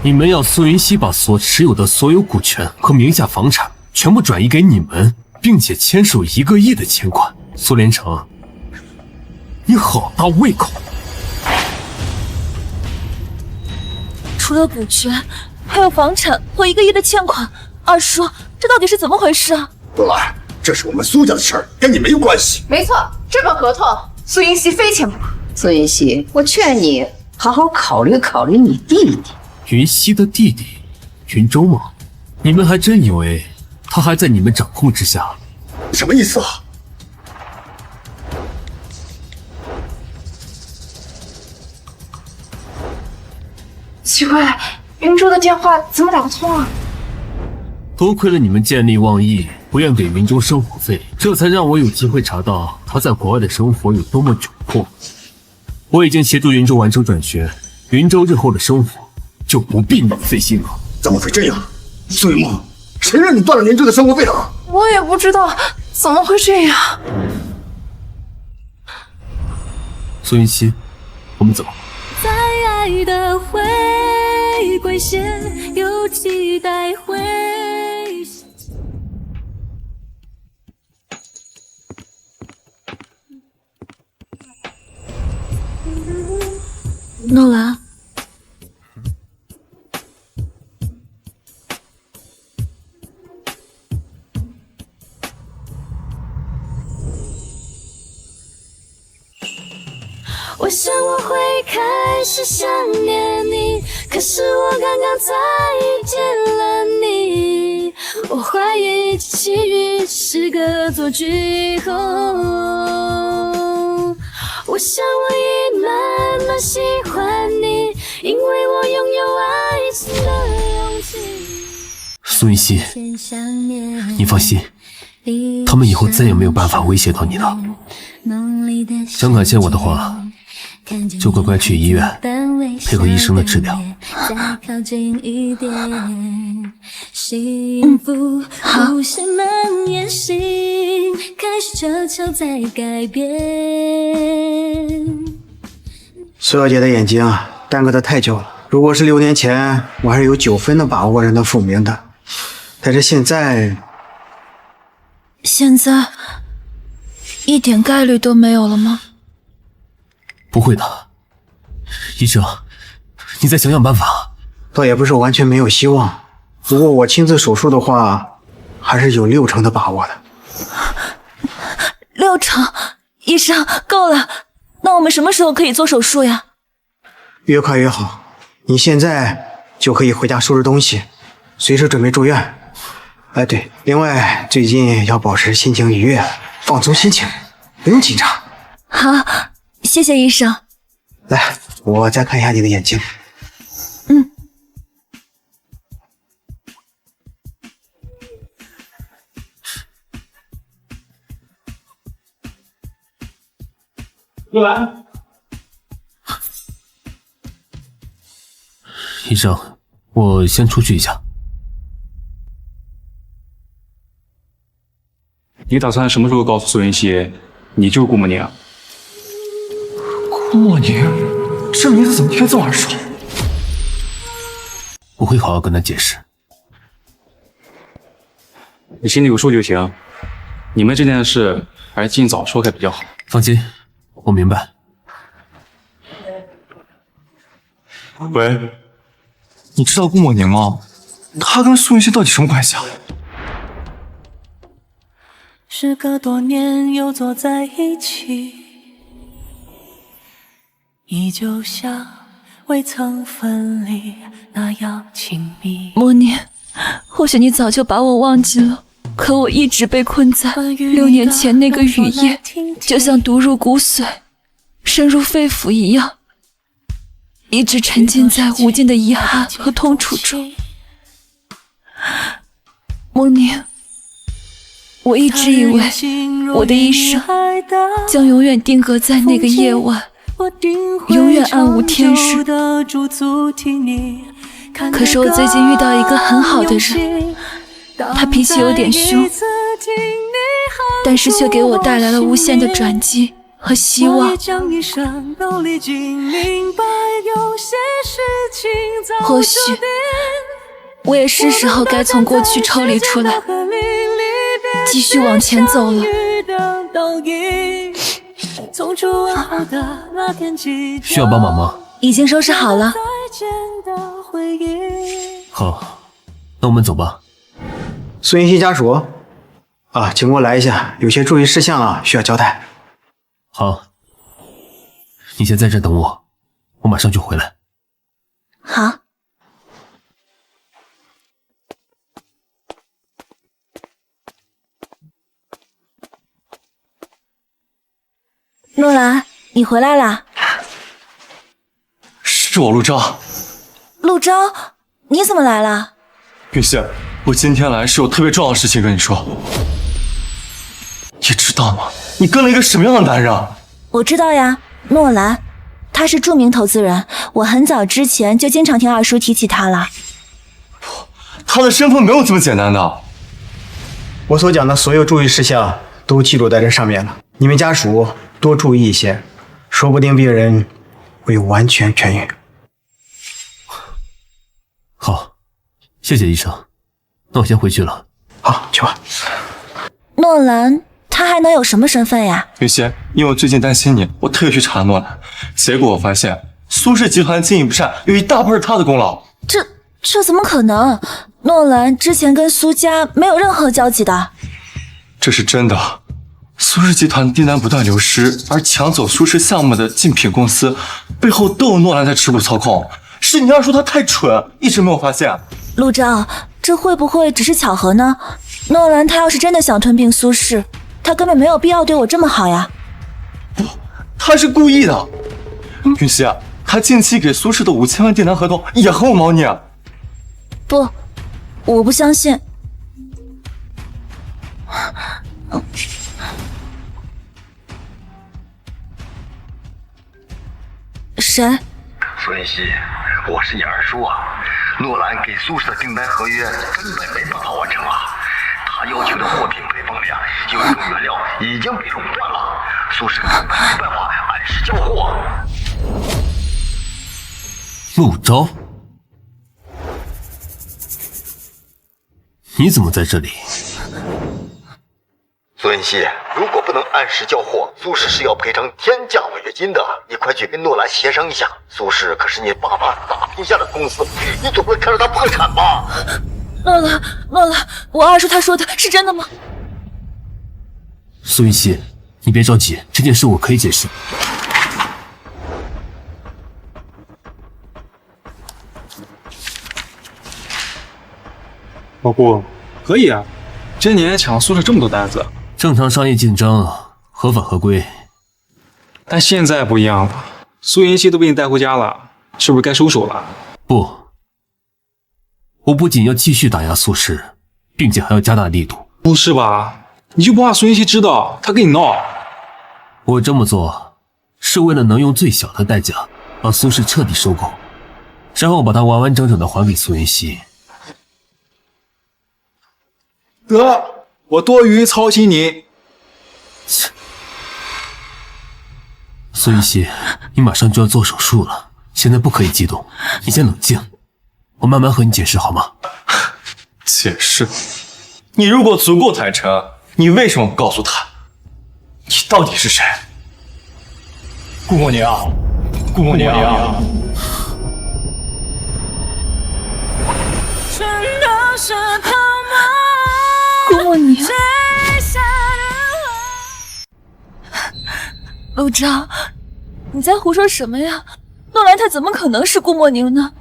你们要苏云溪把所持有的所有股权和名下房产全部转移给你们，并且签署1个亿的欠款。苏连成，你好大胃口！除了股权，还有房产和1个亿的欠款。二叔，这到底是怎么回事啊？诺兰，这是我们苏家的事儿，跟你没有关系。没错，这份合同苏云溪非签不可。苏云溪，我劝你好好考虑考虑你弟弟。云溪的弟弟，云舟吗？你们还真以为他还在你们掌控之下？什么意思啊？奇怪，云舟的电话怎么打不通啊？多亏了你们见利忘义，不愿给云舟生活费，这才让我有机会查到他在国外的生活有多么窘迫。我已经协助云舟完成转学，云舟日后的生活就不必你费心了。怎么会这样？苏云梦，谁让你断了云舟的生活费了？我也不知道，怎么会这样？苏云溪，我们走。在爱的回归线，有期待回。诺兰，我想我会开始想念你，可是我刚刚再遇见了你。我怀疑奇遇是个错句后，我想我已慢慢喜欢你，因为我拥有爱情的勇气。苏云溪，你放心，他们以后再也没有办法威胁到你了。想感谢我的话，就乖乖去医院配合医生的治疗。好。苏小姐的眼睛耽搁得太久了。如果是6年前，我还是有9分的把握让她复明的，但是现在一点概率都没有了吗？不会的，医生，你再想想办法。倒也不是完全没有希望，如果我亲自手术的话，还是有6成的把握的。6成？医生，够了。那我们什么时候可以做手术呀？越快越好。你现在就可以回家收拾东西，随时准备住院。哎，对，另外最近要保持心情愉悦，放松心情，不用紧张。好，谢谢医生。来，我再看一下你的眼睛。又来。医生，我先出去一下。你打算什么时候告诉苏云溪，你就是顾慕宁？顾慕宁，这名字怎么听这么耳熟？我会好好跟他解释。你心里有数就行。你们这件事还是尽早说开比较好。放心，我明白。喂，你知道顾慕宁吗？他跟苏云溪到底什么关系啊？时隔多年又坐在一起，依旧像未曾分离那样亲密。慕宁，或许你早就把我忘记了，可我一直被困在6年前那个雨夜，就像毒入骨髓，深入肺腑一样，一直沉浸在无尽的遗憾和痛楚中。梦宁，我一直以为我的一生将永远定格在那个夜晚，永远暗无天日。可是我最近遇到一个很好的人，他脾气有点凶，但是却给我带来了无限的转机和希望。或许我也是时候该从过去抽离出来，继续往前走了。需要帮忙吗？已经收拾好了。好，那我们走吧。苏云熙家属啊，请过来一下，有些注意事项啊需要交代。好，你先在这等我，我马上就回来。好。诺兰，你回来啦？是我陆昭。陆昭，你怎么来了？云溪，我今天来是有特别重要的事情跟你说。你知道吗？你跟了一个什么样的男人？我知道呀，诺兰，他是著名投资人，我很早之前就经常听二叔提起他了。他的身份没有这么简单的。我所讲的所有注意事项都记录在这上面了，你们家属多注意一些，说不定病人会完全痊愈。好，谢谢医生，那我先回去了。好，去吧。诺兰，他还能有什么身份呀？云溪，因为我最近担心你，我特意去查诺兰，结果我发现苏氏集团经营不善，有一大半是他的功劳。这怎么可能？诺兰之前跟苏家没有任何交集的。这是真的。苏氏集团订单不断流失，而抢走苏氏项目的竞品公司背后都有诺兰在持股操控。是你二叔他太蠢，一直没有发现。陆昭，这会不会只是巧合呢？诺兰他要是真的想吞并苏氏，他根本没有必要对我这么好呀。不，他是故意的。云溪，他近期给苏氏的5000万订单合同也很有猫腻。不，我不相信。谁？苏云熙，我是你二叔啊。诺兰给苏氏的订单合约根本没办法完成啊，他要求的货品配方量有一种原料已经被垄断了，苏氏根本没办法按时交货。陆昭，你怎么在这里？苏云熙，如果不能按时交货，苏氏是要赔偿天价违约金的。你快去跟诺兰协商一下。苏氏可是你爸爸打拼下的公司，你总不会看着他破产吧？诺兰，我二叔他说的是真的吗？苏云熙，你别着急，这件事我可以解释。老顾，可以啊，今年抢苏氏这么多单子。正常商业竞争，合法合规。但现在不一样了，苏云熙都被你带回家了，是不是该收手了？不，我不仅要继续打压苏氏，并且还要加大力度。不是吧？你就不怕苏云熙知道他跟你闹？我这么做是为了能用最小的代价把苏氏彻底收购，然后把它完完整整的还给苏云熙。得，我多余操心你。苏云熙，你马上就要做手术了，现在不可以激动，你先冷静，我慢慢和你解释好吗？解释？你如果足够坦诚，你为什么不告诉他，你到底是谁？顾默宁，顾默宁。顾默宁。陆昭，你在胡说什么呀？诺兰他怎么可能是顾默宁呢？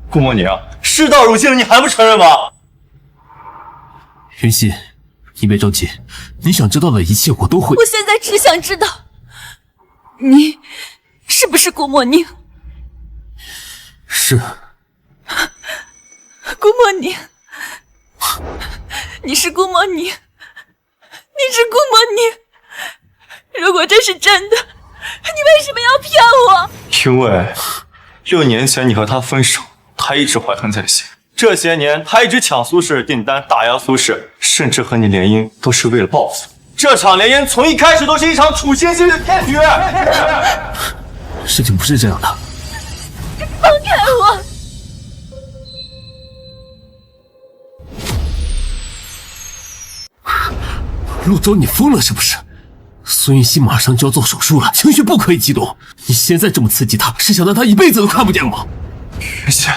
顾默宁，事到如今了，你还不承认吗？云溪，你别着急，你想知道的一切我都会。我现在只想知道，你是不是顾莫宁？是。顾莫宁，你是顾莫宁，你是顾莫宁。如果这是真的，你为什么要骗我？因为6年前你和他分手，他一直怀恨在心。这些年，他一直抢苏轼的订单，打压苏轼，甚至和你联姻都是为了报复。这场联姻从一开始都是一场处心积虑的骗局。事情不是这样的。放开我！陆舟，你疯了是不是？苏云溪马上就要做手术了，情绪不可以激动。你现在这么刺激他，是想让他一辈子都看不见吗？云溪。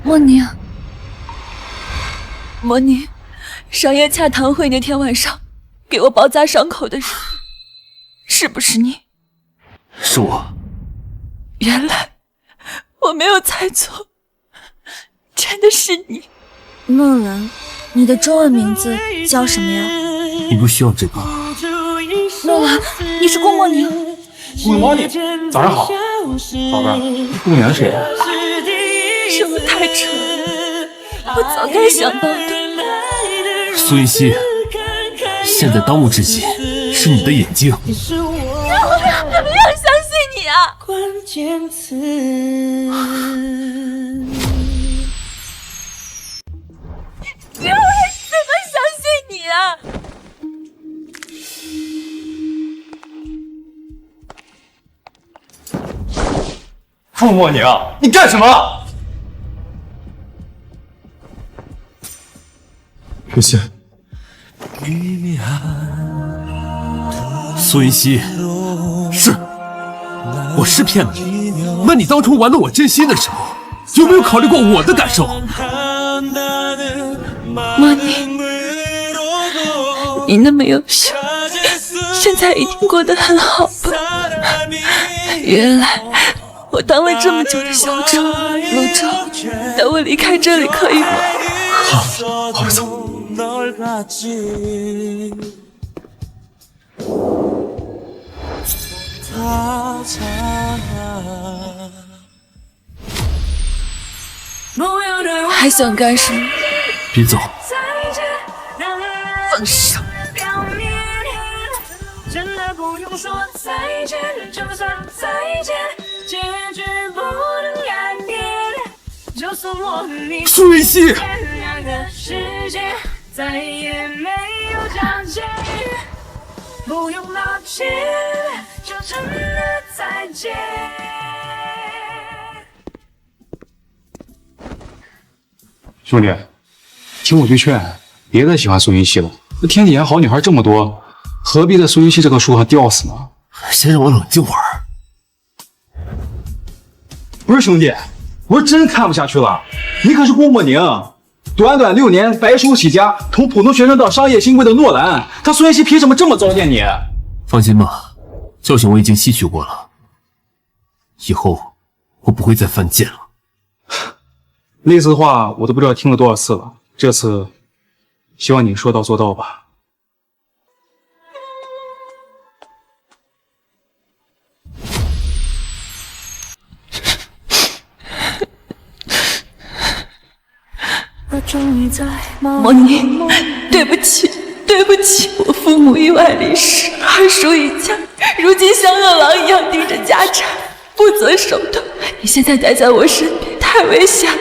莫宁，莫宁，商业洽谈会那天晚上给我包扎伤口的人，是不是你？是我。原来我没有猜错，真的是你。诺兰，你的中文名字叫什么呀？你不需要这个。诺兰，你是顾莫宁。Good morning， 早上好，宝贝儿，顾莫宁是谁？是我太蠢了，我早该想到的。苏云溪，现在当务之急是你的眼睛。我怎么样相信你啊？关键词。我怎么相信你啊？顾莫宁，你干什么？云溪，苏云溪，是，我是骗了你。那你当初玩弄我真心的时候，有没有考虑过我的感受？莫宁，你那么优秀，现在一定过得很好吧？原来我当了这么久的小丑，陆舟，带我离开这里可以吗？好，我们走。还想干什么？别走！放手！真的不用说再见，就算再见，结局不能改变。就算我和你苏云溪，两个世界再也没有交集，不用道歉，就真的再见。兄弟，听我句劝，别再喜欢苏云溪了。那天底下好女孩这么多，何必在苏云溪这棵树上吊死呢？先让我冷静会儿。不是兄弟，我是真看不下去了。你可是郭沫宁，短短6年白手起家，从普通学生到商业新贵的诺兰，他苏云溪凭什么这么糟践你？放心吧，教训我已经吸取过了，以后我不会再犯贱了。类似的话我都不知道听了多少次了，这次希望你说到做到吧。莫宁，对不起，对不起，我父母意外离世，二叔一家如今像饿狼一样盯着家产，不择手段。你现在待在我身边太危险了。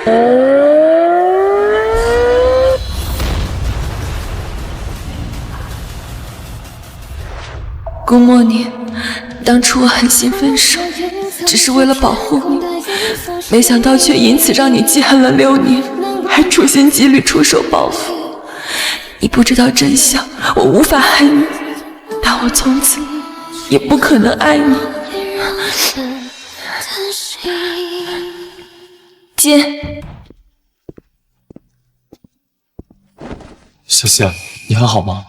顾莫宁，当初我狠心分手，只是为了保护你，没想到却因此让你记恨了6年，还处心积虑出手报复。你不知道真相，我无法恨你，但我从此也不可能爱你。姐，小谢，你还好吗？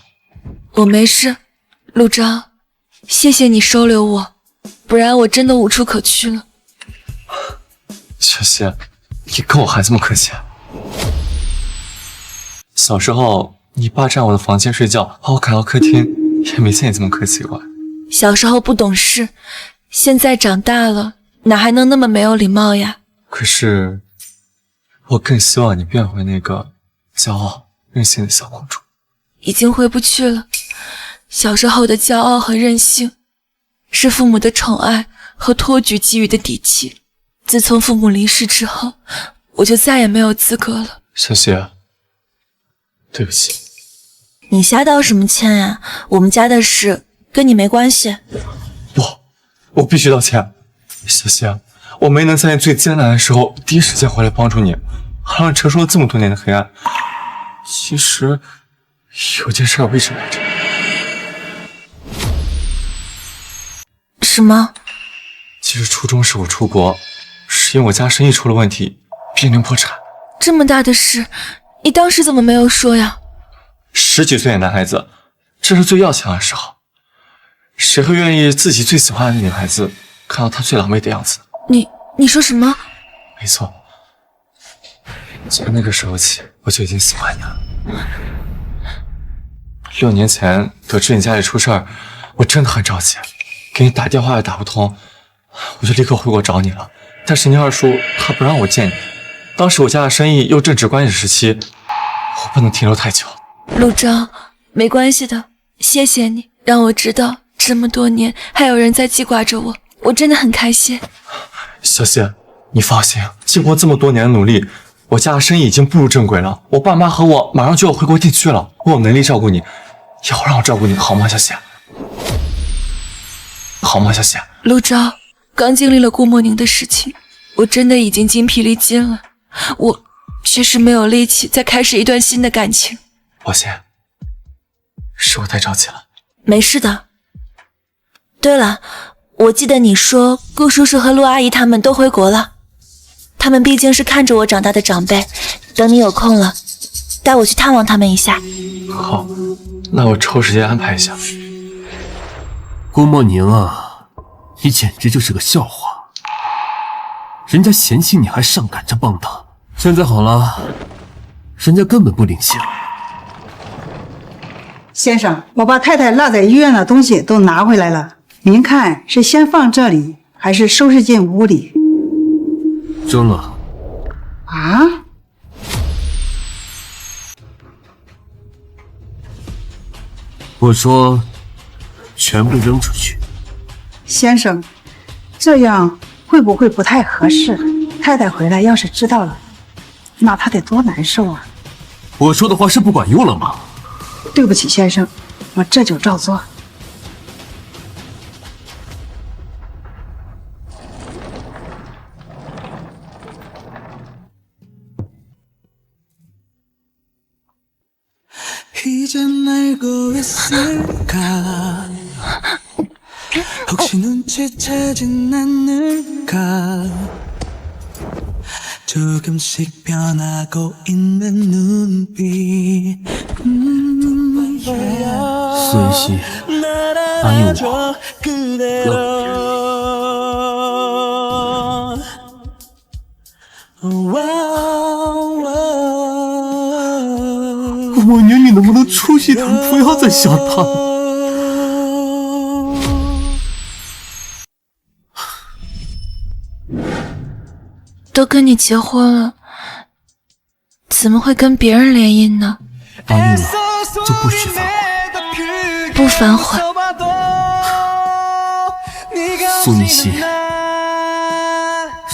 我没事。陆章，谢谢你收留我，不然我真的无处可去了。小谢，你跟我还这么客气？小时候你霸占我的房间睡觉，把我赶到客厅，也没见你这么客气过。小时候不懂事，现在长大了，哪还能那么没有礼貌呀？可是，我更希望你变回那个骄傲任性的小公主。已经回不去了。小时候的骄傲和任性，是父母的宠爱和托举给予的底气。自从父母离世之后，我就再也没有资格了。小雪，对不起。你瞎道什么歉呀？我们家的事跟你没关系。不，我必须道歉。小雪，我没能在你最艰难的时候第一时间回来帮助你，还让你承受了这么多年的黑暗。其实有件事为什么来着？什么？其实初中时我出国，是因为我家生意出了问题，濒临破产。这么大的事，你当时怎么没有说呀？10几岁的男孩子，这是最要强的时候，谁会愿意自己最喜欢的女孩子看到她最狼狈的样子？你说什么？没错，从那个时候起，我就已经喜欢你了。6年前得知你家里出事儿，我真的很着急，给你打电话也打不通，我就立刻回国找你了。但是你二叔他不让我见你，当时我家的生意又正值关键时期，我不能停留太久。陆钊，没关系的，谢谢你让我知道这么多年还有人在记挂着我，我真的很开心。小谢，你放心，经过这么多年的努力，我家的生意已经步入正轨了，我爸妈和我马上就要回国定居了，我有能力照顾你，以后让我照顾你好吗，小谢？好吗，小谢？陆钊，刚经历了顾莫宁的事情，我真的已经精疲力尽了，我确实没有力气再开始一段新的感情。抱歉，是我太着急了。没事的。对了，我记得你说顾叔叔和陆阿姨他们都回国了，他们毕竟是看着我长大的长辈，等你有空了，带我去探望他们一下。好，那我抽时间安排一下。顾莫宁啊，你简直就是个笑话，人家嫌弃你还上赶着帮他，现在好了，人家根本不领情。先生，我把太太落在医院的东西都拿回来了，您看是先放这里，还是收拾进屋里？扔了。啊？我说，全部扔出去。先生，这样会不会不太合适？太太回来要是知道了，那她得多难受啊！我说的话是不管用了吗？对不起，先生，我这就照做。조금씩 변하고 있는 눈빛 苏云熙，答应我，顾莫宁，你能不能出息点，不要再想他了？都跟你结婚了，怎么会跟别人联姻呢？答应了就不许反悔。不反悔。苏云熙，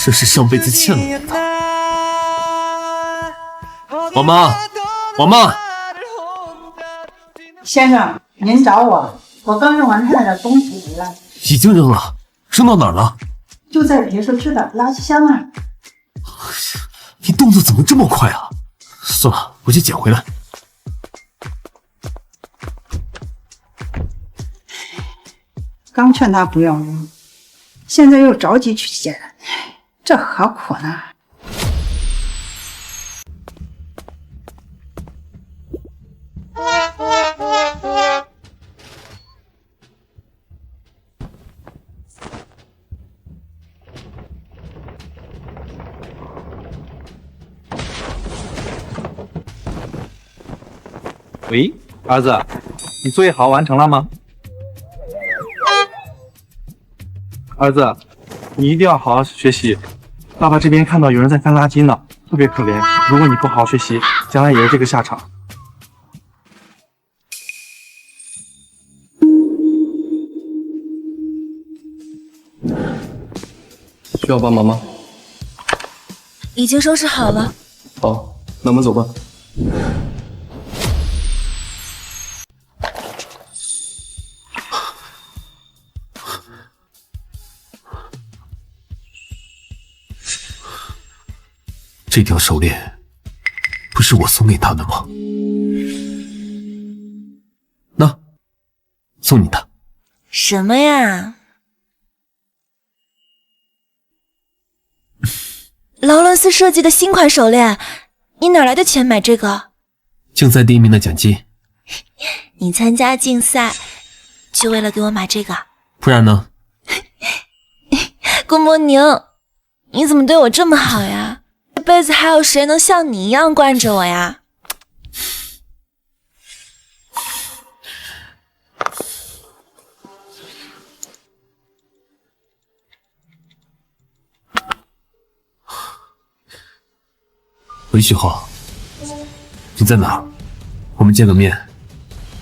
这是上辈子欠了我的。王妈，王妈，先生，您找我，我刚扔完太太的东西回来。已经扔了，扔到哪儿了？就在别墅区的垃圾箱那儿。你动作怎么这么快啊？算了，我去捡回来。刚劝他不要扔，现在又着急去捡，这何苦呢？喂，儿子，你作业好完成了吗？儿子，你一定要好好学习。爸爸这边看到有人在翻垃圾呢，特别可怜。如果你不好好学习，将来也是这个下场。需要帮忙吗？已经收拾好了。好，那我们走吧。这条手链不是我送给他的吗？那，送你的。什么呀？劳伦斯设计的新款手链，你哪来的钱买这个？竞赛第1名的奖金。你参加竞赛，就为了给我买这个？不然呢？顾莫宁，你怎么对我这么好呀？这辈子还有谁能像你一样惯着我呀？喂，许浩，你在哪儿？我们见个面，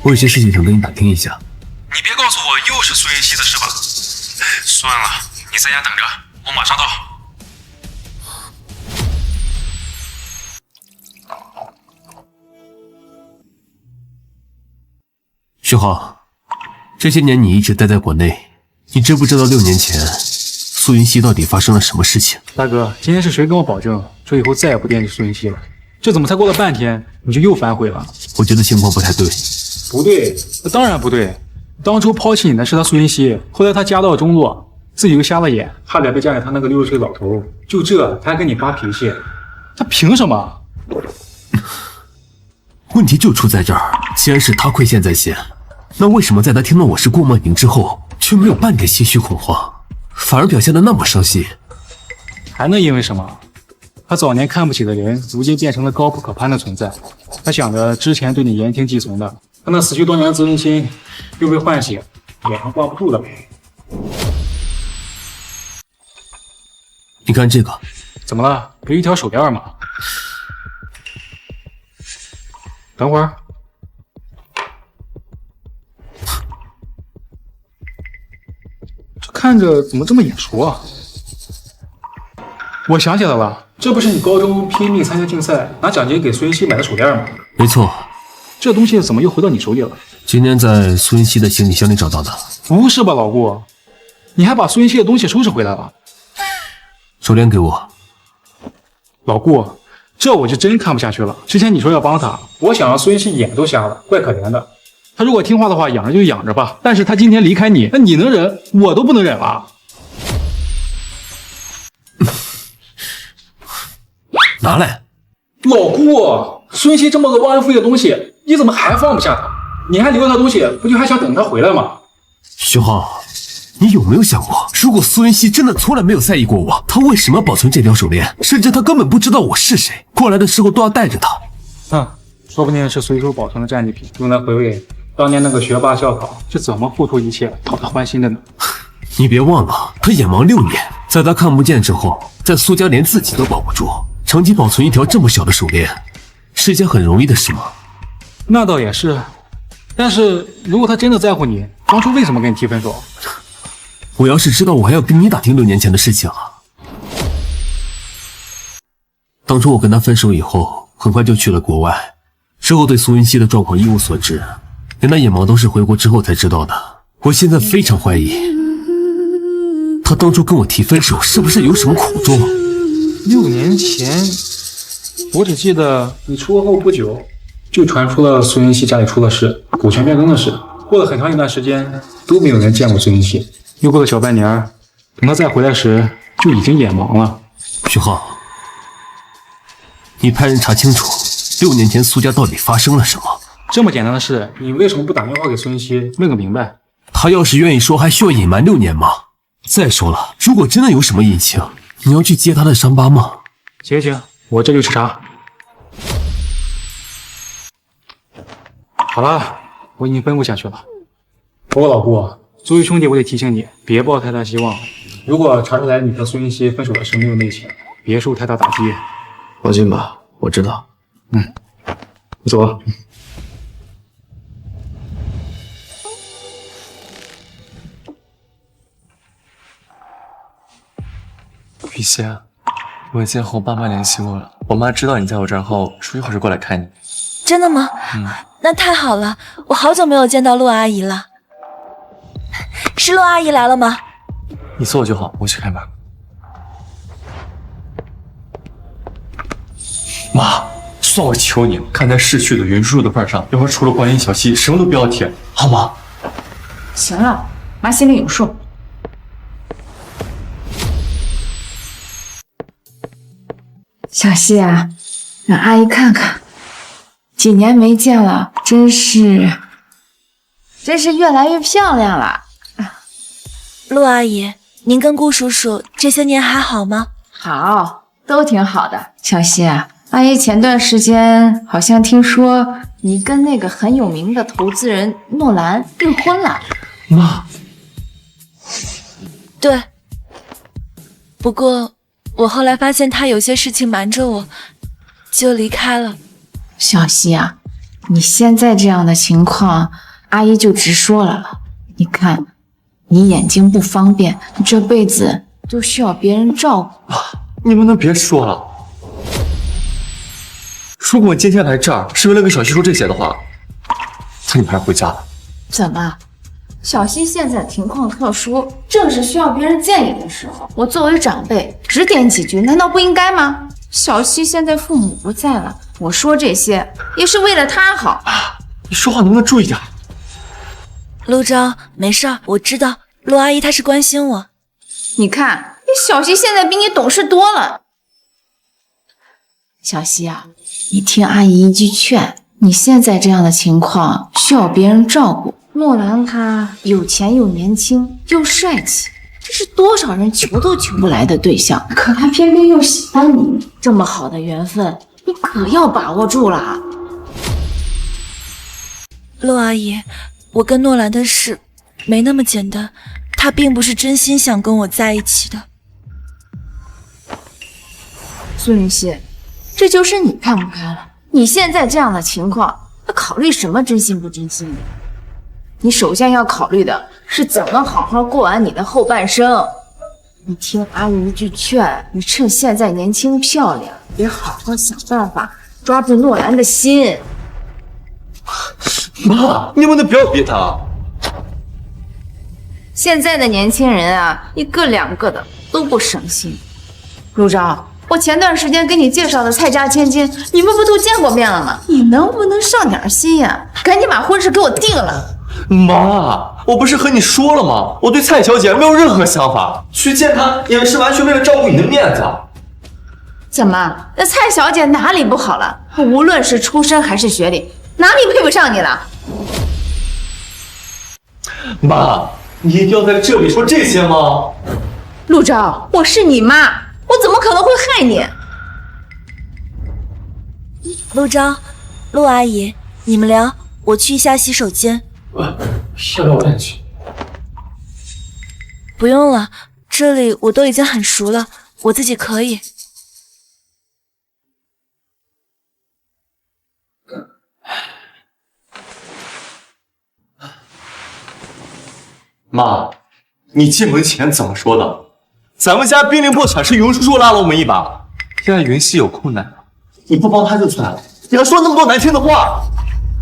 我有些事情想跟你打听一下。你别告诉我又是苏云熙的事吧？算了，你在家等着，我马上到。许浩，这些年你一直待在国内，你知不知道6年前苏云熙到底发生了什么事情？大哥，今天是谁跟我保证说以后再也不惦记苏云熙了？这怎么才过了半天你就又反悔了？我觉得情况不太对。不对，那当然不对。当初抛弃你的是他苏云熙，后来他家道中落，自己又瞎了眼，差点被嫁给他那个60岁老头。就这，他还跟你发脾气，他凭什么？问题就出在这儿，既然是他亏欠在先，那为什么在他听到我是顾梦宁之后，却没有半点些许恐慌，反而表现得那么伤心？还能因为什么？他早年看不起的人，如今变成了高不可攀的存在。他想着之前对你言听计从的，他那死去多年的责任心又被唤醒，脸上挂不住了。你看这个，怎么了？不是一条手链吗？等会儿，这看着怎么这么眼熟啊？我想起来了，这不是你高中拼命参加竞赛，拿奖金给苏云熙买的手链吗？没错。这东西怎么又回到你手里了？今天在苏云熙的行李箱里找到的。不是吧，老顾，你还把苏云熙的东西收拾回来了？手链给我。老顾，这我就真看不下去了。之前你说要帮他，我想让苏云熙眼都瞎了，怪可怜的。他如果听话的话，养着就养着吧。但是他今天离开你，那你能忍，我都不能忍了。拿来。老顾，苏云熙这么个忘恩负义的东西，你怎么还放不下他？你还留他东西，不就还想等他回来吗？徐浩，你有没有想过，如果苏云熙真的从来没有在意过我，他为什么要保存这条手链？甚至他根本不知道我是谁，过来的时候都要带着他。说不定是随手保存的战利品，用来回味当年那个学霸校草是怎么付出一切讨他欢心的呢？你别忘了，他眼盲6年，在他看不见之后，在苏家连自己都保不住，长期保存一条这么小的手链，是件很容易的事吗？那倒也是，但是如果他真的在乎你，当初为什么跟你提分手？我要是知道，我还要跟你打听6年前的事情啊。当初我跟他分手以后，很快就去了国外，之后对苏云熙的状况一无所知，连他眼盲都是回国之后才知道的。我现在非常怀疑，他当初跟我提分手是不是有什么苦衷？6年前，我只记得你出国后不久，就传出了苏云熙家里出了事，股权变更的事。过了很长一段时间，都没有人见过苏云熙。又过了小半年，等他再回来时，就已经眼盲了。徐浩，你派人查清楚6年前苏家到底发生了什么。这么简单的事，你为什么不打电话给苏云熙问个明白？他要是愿意说，还需要隐瞒6年吗？再说了，如果真的有什么隐情，你要去揭他的伤疤吗？行，我这就去查。好了，我已经奔不下去了。不过老顾，作为兄弟，我得提醒你，别抱太大希望。如果查出来你和苏云熙分手的事没有内情，别受太大打击。放心吧，我知道。我走了。雨欣，我已经和我爸妈联系过了，我妈知道你在我这儿后，说一会儿就过来看你。真的吗？那太好了，我好久没有见到陆阿姨了。是陆阿姨来了吗？你坐就好，我去开门。妈，算我求你了，看在逝去的云叔叔的份上，一会儿除了关心小溪，什么都不要提，好吗？行了，妈心里有数。小溪啊，让阿姨看看，几年没见了，真是越来越漂亮了。陆阿姨，您跟顾叔叔这些年还好吗？好，都挺好的。小溪啊，阿姨前段时间好像听说你跟那个很有名的投资人诺兰订婚了。妈，对。不过我后来发现他有些事情瞒着我，就离开了。小溪啊，你现在这样的情况，阿姨就直说了。你看，你眼睛不方便，你这辈子都需要别人照顾。你们能别说了？如果我今天来这儿是为了跟小溪说这些的话，那你们还是回家吧。怎么？小溪现在情况特殊，正是需要别人建议的时候。我作为长辈，指点几句，难道不应该吗？小溪现在父母不在了，我说这些也是为了她好。你说话能不能注意点？陆钊，没事儿，我知道陆阿姨她是关心我。你看，小溪现在比你懂事多了。小溪啊，你听阿姨一句劝，你现在这样的情况需要别人照顾。诺兰他有钱又年轻又帅气，这是多少人求都求不来的对象，可他偏偏又喜欢你，这么好的缘分，你可要把握住了。陆阿姨，我跟诺兰的事没那么简单，他并不是真心想跟我在一起的。苏云熙，这就是你看不开了。你现在这样的情况，要考虑什么真心不真心的？你首先要考虑的是怎么好好过完你的后半生。你听阿姨一句劝，你趁现在年轻漂亮，得好好想办法抓住诺兰的心。妈，你能不能不要逼他？现在的年轻人啊，一个两个的都不省心。陆钊，我前段时间给你介绍的蔡家千金，你们不都见过面了吗？你能不能上点心呀？赶紧把婚事给我定了。妈，我不是和你说了吗？我对蔡小姐没有任何想法，去见她也是完全为了照顾你的面子。怎么，那蔡小姐哪里不好了？无论是出身还是学历，哪里配不上你了？妈，你一定要在这里说这些吗？陆钊，我是你妈，我怎么可能会害你？陆钊，陆阿姨，你们聊，我去一下洗手间。要不要我带你去？不用了，这里我都已经很熟了，我自己可以。妈，你进门前怎么说的？咱们家濒临破产是云叔叔拉了我们一把，现在云溪有困难了，你不帮他就算了，你还说那么多难听的话。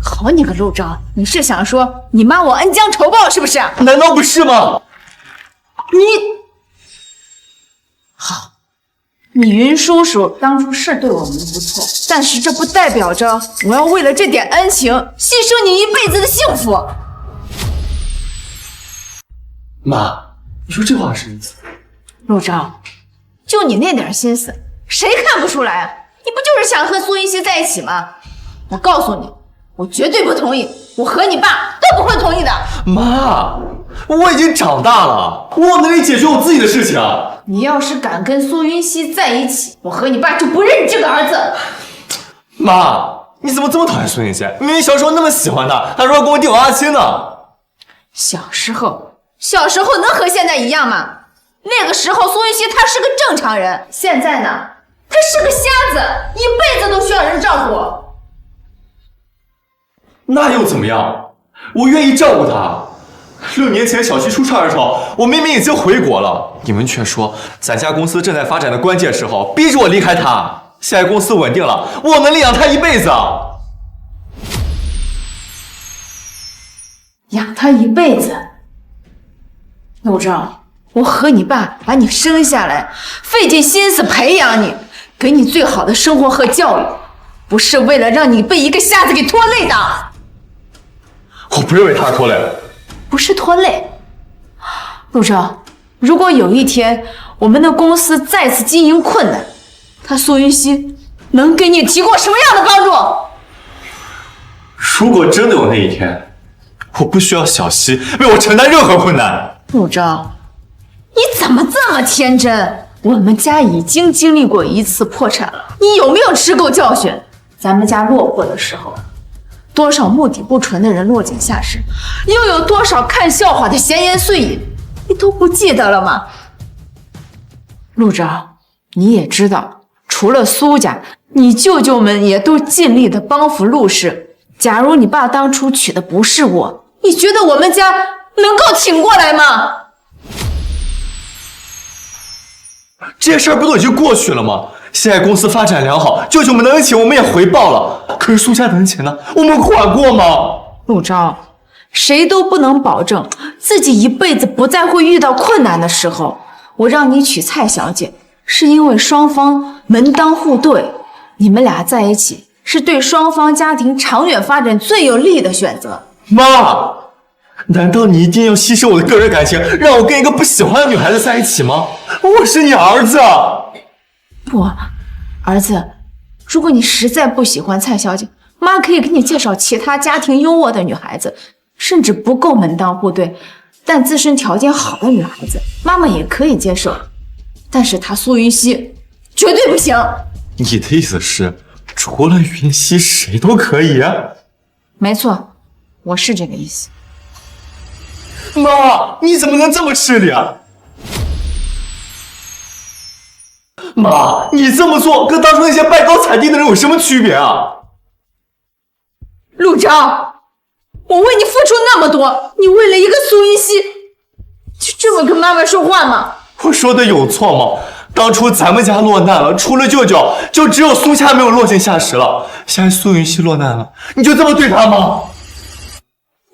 好你个陆钊，你是想说你妈我恩将仇报是不是？难道不是吗？好，你云叔叔当初是对我们不错，但是这不代表着我要为了这点恩情牺牲你一辈子的幸福。妈，你说这话是什么意思？陆钊，就你那点心思，谁看不出来啊？你不就是想和苏云熙在一起吗？我告诉你，我绝对不同意，我和你爸都不会同意的。妈，我已经长大了，我有能力解决我自己的事情。你要是敢跟苏云熙在一起，我和你爸就不认你这个儿子。妈，你怎么这么讨厌苏云熙？明明小时候那么喜欢她，还说要跟我定娃娃亲呢。小时候能和现在一样吗？那个时候苏云熙她是个正常人，现在呢，她是个瞎子，一辈子都需要人照顾。那又怎么样？我愿意照顾她。6年前小七出事的时候，我明明已经回国了，你们却说咱家公司正在发展的关键时候，逼着我离开她。现在公司稳定了，我能领养她一辈子。养她一辈子？陆兆，我和你爸把你生下来，费尽心思培养你，给你最好的生活和教育，不是为了让你被一个瞎子给拖累的。我不认为她拖累了。不是拖累。陆兆，如果有一天我们的公司再次经营困难，他苏云熙能给你提供什么样的帮助？如果真的有那一天，我不需要小溪为我承担任何困难。陆兆，你怎么这么天真？我们家已经经历过一次破产了，你有没有吃够教训？咱们家落魄的时候，多少目的不纯的人落井下石，又有多少看笑话的闲言碎语，你都不记得了吗？陆兆，你也知道，除了苏家，你舅舅们也都尽力的帮扶陆氏。假如你爸当初娶的不是我，你觉得我们家能够挺过来吗？这些事儿不都已经过去了吗？现在公司发展良好，舅舅们的恩情我们也回报了。可是苏家的恩情呢？我们还过吗？陆兆，谁都不能保证自己一辈子不再会遇到困难的时候。我让你娶蔡小姐，是因为双方门当户对，你们俩在一起是对双方家庭长远发展最有利的选择。妈，难道你一定要牺牲我的个人感情，让我跟一个不喜欢的女孩子在一起吗？我是你儿子。不，儿子，如果你实在不喜欢蔡小姐，妈可以给你介绍其他家庭优渥的女孩子，甚至不够门当户对但自身条件好的女孩子，妈妈也可以接受。但是她苏云熙绝对不行。你的意思是，除了云溪谁都可以？没错，我是这个意思。妈，你怎么能这么势利啊？妈，你这么做跟当初那些拜高踩低的人有什么区别啊？陆兆，我为你付出那么多，你为了一个苏云熙，就这么跟妈妈说话吗？我说的有错吗？当初咱们家落难了，除了舅舅，就只有苏家没有落井下石了。现在苏云熙落难了，你就这么对他吗？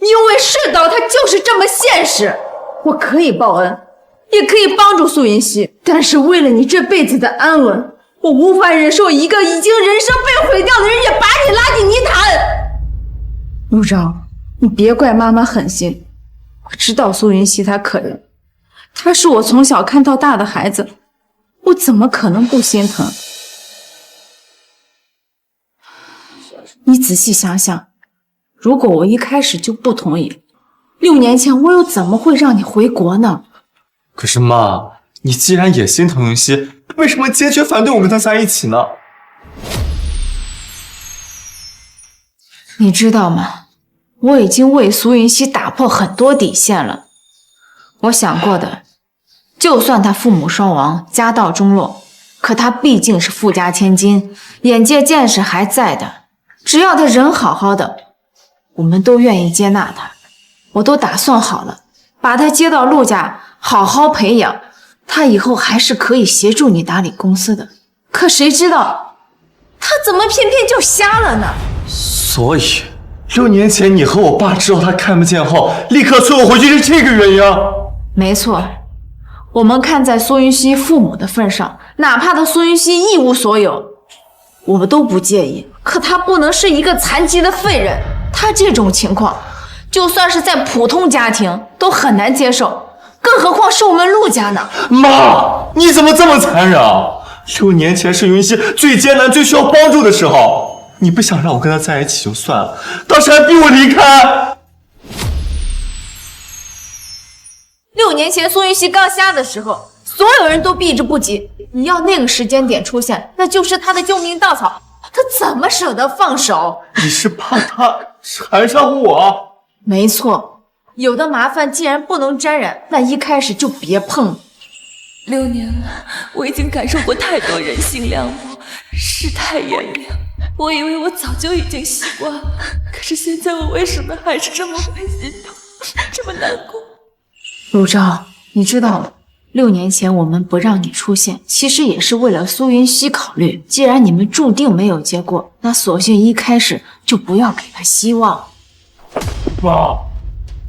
因为世道它就是这么现实，我可以报恩，也可以帮助苏云熙，但是为了你这辈子的安稳，我无法忍受一个已经人生被毁掉的人也把你拉进泥潭。陆兆，你别怪妈妈狠心，我知道苏云熙她可怜，她是我从小看到大的孩子，我怎么可能不心疼？你仔细想想，如果我一开始就不同意，6年前我又怎么会让你回国呢？可是妈，你既然也心疼云溪，为什么坚决反对我跟他在一起呢？你知道吗？我已经为苏云熙打破很多底线了。我想过的，就算他父母双亡，家道中落，可他毕竟是富家千金，眼界见识还在的。只要他人好好的，我们都愿意接纳他。我都打算好了，把他接到陆家，好好培养。他以后还是可以协助你打理公司的。可谁知道，他怎么偏偏就瞎了呢？所以6年前你和我爸知道他看不见后，立刻催我回去是这个原因啊？没错，我们看在苏云熙父母的份上，哪怕他苏云熙一无所有，我们都不介意。可他不能是一个残疾的废人，他这种情况，就算是在普通家庭都很难接受，更何况是我们陆家呢？妈，你怎么这么残忍啊？6年前是云溪最艰难、最需要帮助的时候，你不想让我跟他在一起就算了，当时还逼我离开。6年前苏云熙刚瞎的时候，所有人都避之不及。你要那个时间点出现，那就是他的救命稻草。他怎么舍得放手？你是怕他缠上我？没错，有的麻烦既然不能沾染，那一开始就别碰。6年了，我已经感受过太多人性凉薄，世态炎凉。我以为我早就已经习惯了，可是现在我为什么还是这么会心痛，这么难过？陆昭，你知道吗？6年前我们不让你出现，其实也是为了苏云溪考虑。既然你们注定没有结果，那索性一开始就不要给他希望。妈，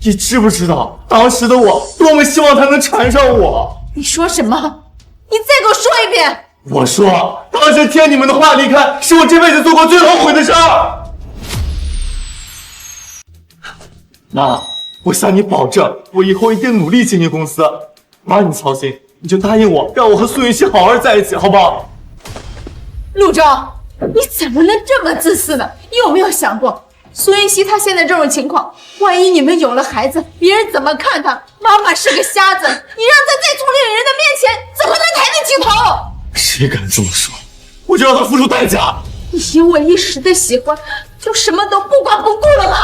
你知不知道当时的我多么希望他能缠上我？你说什么？你再给我说一遍！我说，当时听你们的话离开，是我这辈子做过最后悔的事儿。妈，我向你保证，我以后一定努力经营公司。妈，你操心，你就答应我，让我和苏云溪好好在一起，好不好？陆昭，你怎么能这么自私呢？你有没有想过，苏云溪她现在这种情况，万一你们有了孩子，别人怎么看她？妈妈是个瞎子，你让她在同龄人的面前，怎么能抬得起头？谁敢这么说，我就让他付出代价。你因为一时的喜欢，就什么都不管不顾了吗？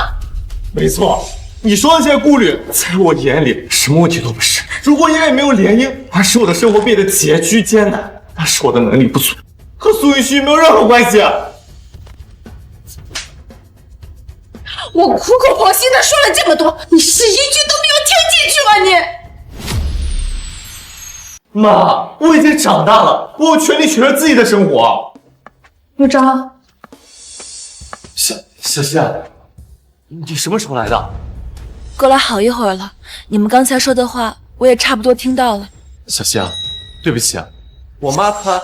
没错，你说的这些顾虑，在我眼里什么问题都不是。如果因为没有联姻而使我的生活变得拮据艰难，那是我的能力不足，和苏云溪没有任何关系。我苦口婆心的说了这么多，你是一句都没有听进去吗？你妈，我已经长大了，我有权利选择自己的生活。陆昭，小希，你什么时候来的？过来好一会儿了，你们刚才说的话我也差不多听到了。小希，对不起，我妈她……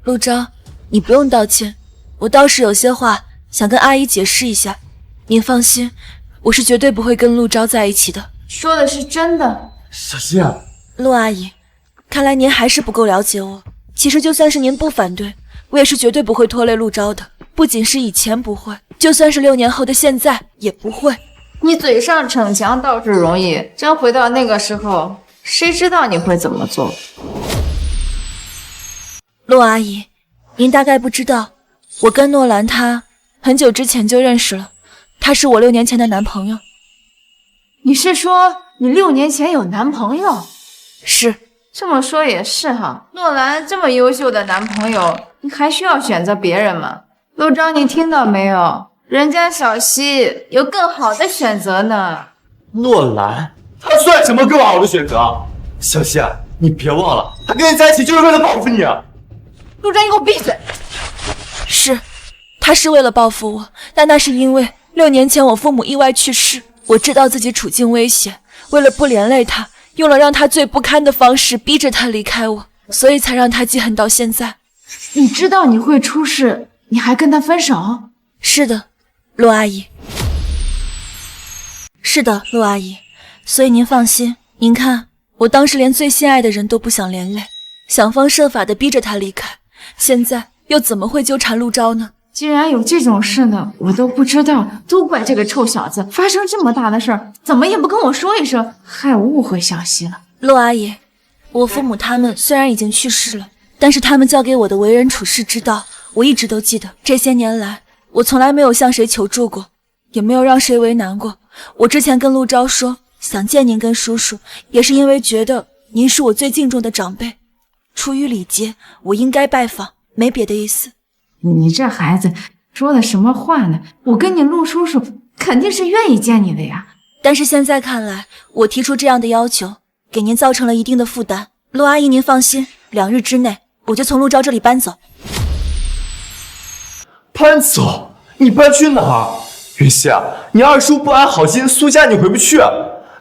陆昭，你不用道歉，我倒是有些话想跟阿姨解释一下。您放心，我是绝对不会跟陆昭在一起的。说的是真的。小希，陆阿姨，看来您还是不够了解我。其实就算是您不反对，我也是绝对不会拖累陆昭的。不仅是以前不会，就算是6年后的现在也不会。你嘴上逞强倒是容易，真回到那个时候，谁知道你会怎么做？陆阿姨，您大概不知道，我跟诺兰他很久之前就认识了，他是我6年前的男朋友。你是说你6年前有男朋友？是。这么说也是哈，诺兰这么优秀的男朋友，你还需要选择别人吗？陆昭，你听到没有？人家小希有更好的选择呢。诺兰，他算什么更好的选择？小希，你别忘了，他跟你在一起就是为了报复你。陆昭，你给我闭嘴！是，他是为了报复我，但那是因为6年前我父母意外去世，我知道自己处境危险，为了不连累他，用了让他最不堪的方式逼着他离开我，所以才让他记恨到现在。你知道你会出事，你还跟他分手？是的，陆阿姨。是的，陆阿姨。所以您放心，您看，我当时连最心爱的人都不想连累，想方设法的逼着他离开，现在又怎么会纠缠陆昭呢？既然有这种事呢，我都不知道，都怪这个臭小子，发生这么大的事儿，怎么也不跟我说一声，害我误会小希了。陆阿姨，我父母他们虽然已经去世了，但是他们教给我的为人处事之道，我一直都记得。这些年来，我从来没有向谁求助过，也没有让谁为难过。我之前跟陆昭说想见您跟叔叔，也是因为觉得您是我最敬重的长辈，出于礼节，我应该拜访，没别的意思。你这孩子说的什么话呢？我跟你陆叔叔肯定是愿意见你的呀。但是现在看来，我提出这样的要求，给您造成了一定的负担。陆阿姨，您放心，2日之内我就从陆昭这里搬走。搬走？你搬去哪儿？云溪，你二叔不安好心，苏家你回不去，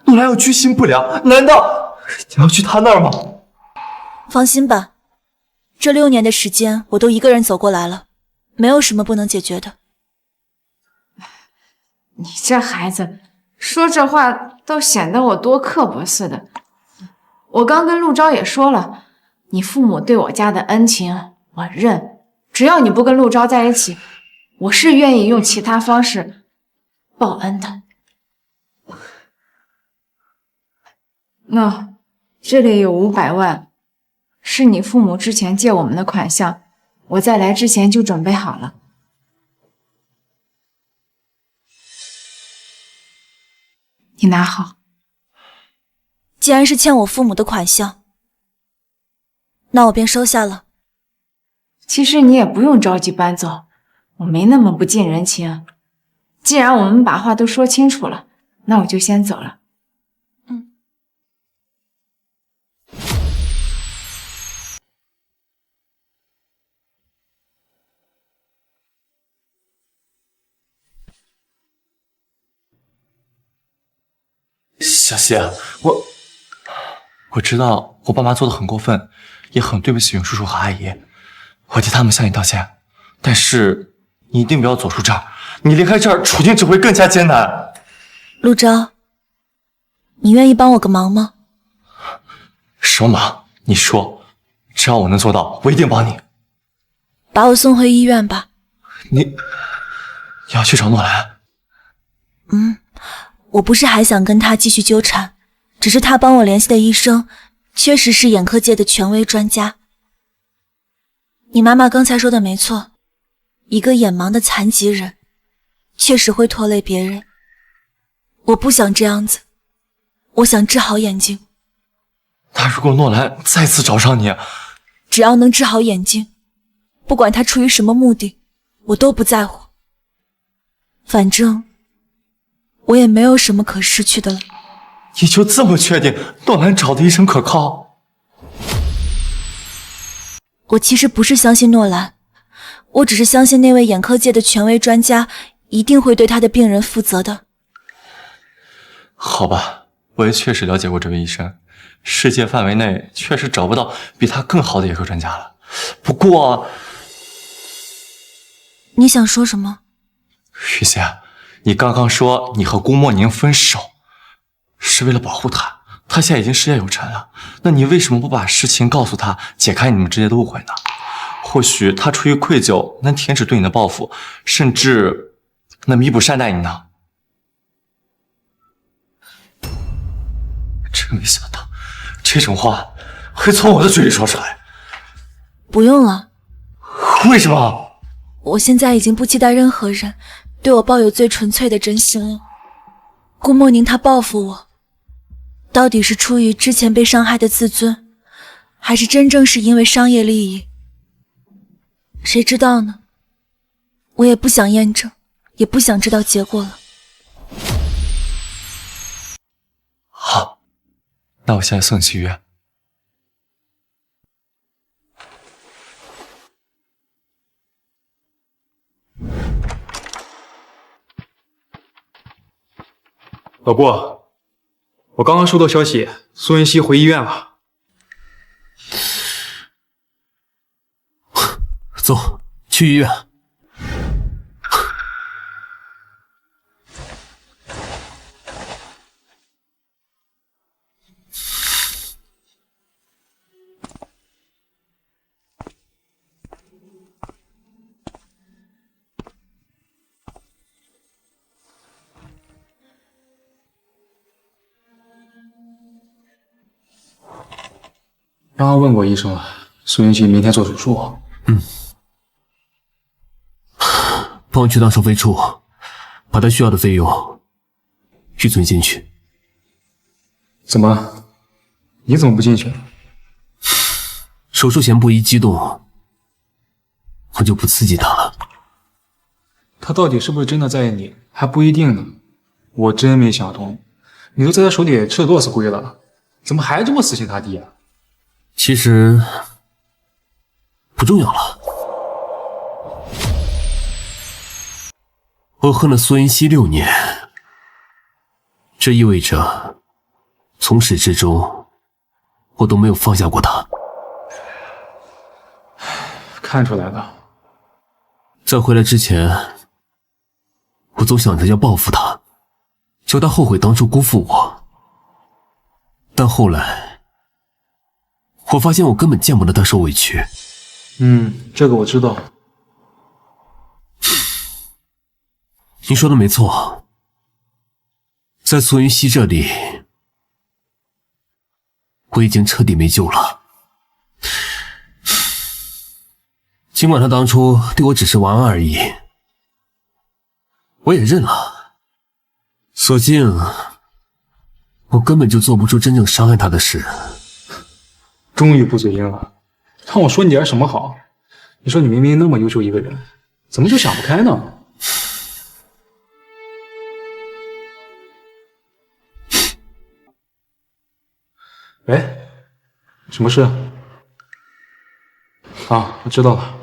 诺兰又居心不良，难道你要去他那儿吗？放心吧，这6年的时间我都一个人走过来了，没有什么不能解决的。你这孩子说这话都显得我多刻薄似的。我刚跟陆昭也说了，你父母对我家的恩情我认，只要你不跟陆昭在一起，我是愿意用其他方式报恩的。那这里有500万，是你父母之前借我们的款项，我在来之前就准备好了。你拿好。既然是欠我父母的款项，那我便收下了。其实你也不用着急搬走，我没那么不近人情。既然我们把话都说清楚了，那我就先走了。小希，我知道我爸妈做的很过分，也很对不起云叔叔和阿姨，我替他们向你道歉。但是你一定不要走出这儿，你离开这儿，处境只会更加艰难。陆钊，你愿意帮我个忙吗？什么忙？你说，只要我能做到，我一定帮你。把我送回医院吧。你要去找诺兰？我不是还想跟他继续纠缠，只是他帮我联系的医生确实是眼科界的权威专家。你妈妈刚才说的没错，一个眼盲的残疾人确实会拖累别人。我不想这样子，我想治好眼睛。那如果诺兰再次找上你，只要能治好眼睛，不管他出于什么目的，我都不在乎。反正我也没有什么可失去的了。你就这么确定诺兰找的医生可靠？我其实不是相信诺兰，我只是相信那位眼科界的权威专家一定会对他的病人负责的。好吧，我也确实了解过这位医生，世界范围内确实找不到比他更好的眼科专家了。不过，你想说什么？雨仙，你刚刚说你和顾莫宁分手是为了保护他，他现在已经事业有成了，那你为什么不把事情告诉他，解开你们之间的误会呢？或许他出于愧疚能停止对你的报复，甚至能弥补善待你呢？真没想到这种话会从我的嘴里说出来。不用了。为什么？我现在已经不期待任何人对我抱有最纯粹的真心了。顾莫宁他报复我，到底是出于之前被伤害的自尊，还是真正是因为商业利益？谁知道呢？我也不想验证，也不想知道结果了。好，那我现在送你去医院。老顾，我刚刚收到消息，苏云熙回医院了。走，去医院。刚刚问过医生了，苏云熙明天做手术。帮我去趟收费处，把他需要的费用预存进去。怎么？你怎么不进去？手术前不宜激动，我就不刺激他了。他到底是不是真的在意你，还不一定呢。我真没想通，你都在他手里吃了多少次亏了，怎么还这么死心塌地啊？其实不重要了。我恨了苏云熙6年，这意味着从始至终我都没有放下过他。看出来了。在回来之前，我总想着要报复他，叫他后悔当初辜负我。但后来我发现我根本见不得他受委屈。这个我知道。你说的没错，在苏云熙这里，我已经彻底没救了。尽管他当初对我只是玩玩而已，我也认了。所幸我根本就做不出真正伤害他的事。终于不嘴硬了，让我说你点什么好？你说你明明那么优秀一个人，怎么就想不开呢？喂，什么事？啊，我知道了。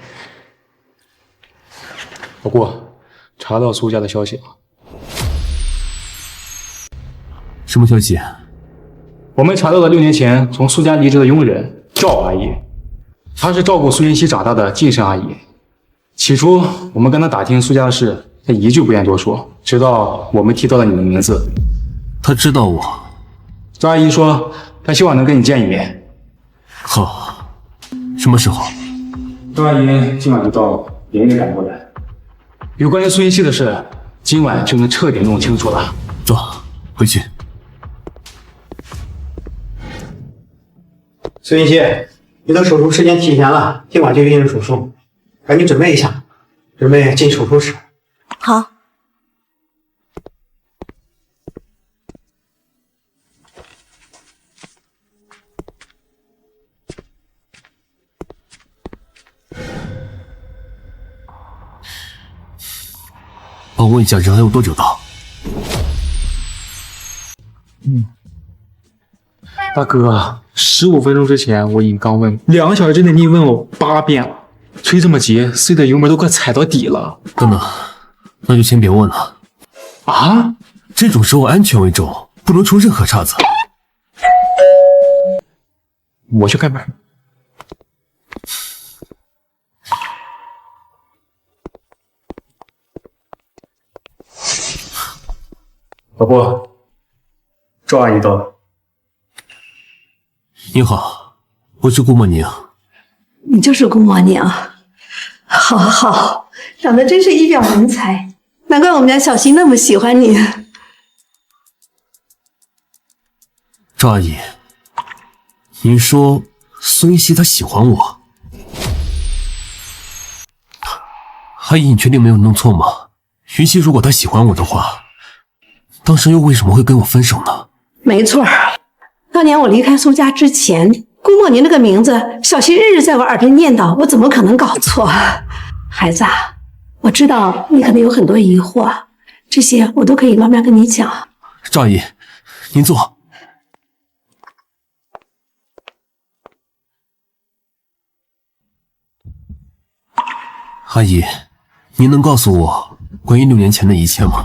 老顾，查到苏家的消息了。什么消息？我们查到了6年前从苏家离职的佣人赵阿姨，她是照顾苏云熙长大的晋生阿姨。起初我们跟她打听苏家的事，她一句不愿多说，直到我们提到了你的名字。她知道我。赵阿姨说她希望能跟你见一面。好，什么时候？赵阿姨今晚就到，连夜赶过来。有关于苏云熙的事，今晚就能彻底弄清楚了。走，回去。苏云熙，你的手术时间提前了，今晚就进行手术，赶紧准备一下，准备进手术室。好。帮我问一下，人还有多久到？大哥，15分钟之前我已经刚问，2个小时之内你已问我8遍了，催这么急，C 的油门都快踩到底了。等等，那就先别问了。啊？这种时候安全为重，不能出任何岔子。我去开门。老婆，赵阿姨到了。你好，我是顾莫宁。你就是顾莫宁，好好，长得真是一表人才，难怪我们家小溪那么喜欢你。赵阿姨，您说苏云熙她喜欢我？阿姨，你确定没有弄错吗？云熙如果她喜欢我的话，当时又为什么会跟我分手呢？没错，当年我离开苏家之前，顾莫宁这个名字，小溪日日在我耳边念叨，我怎么可能搞错？孩子，我知道你可能有很多疑惑，这些我都可以慢慢跟你讲。赵阿姨，您坐。阿姨，您能告诉我关于6年前的一切吗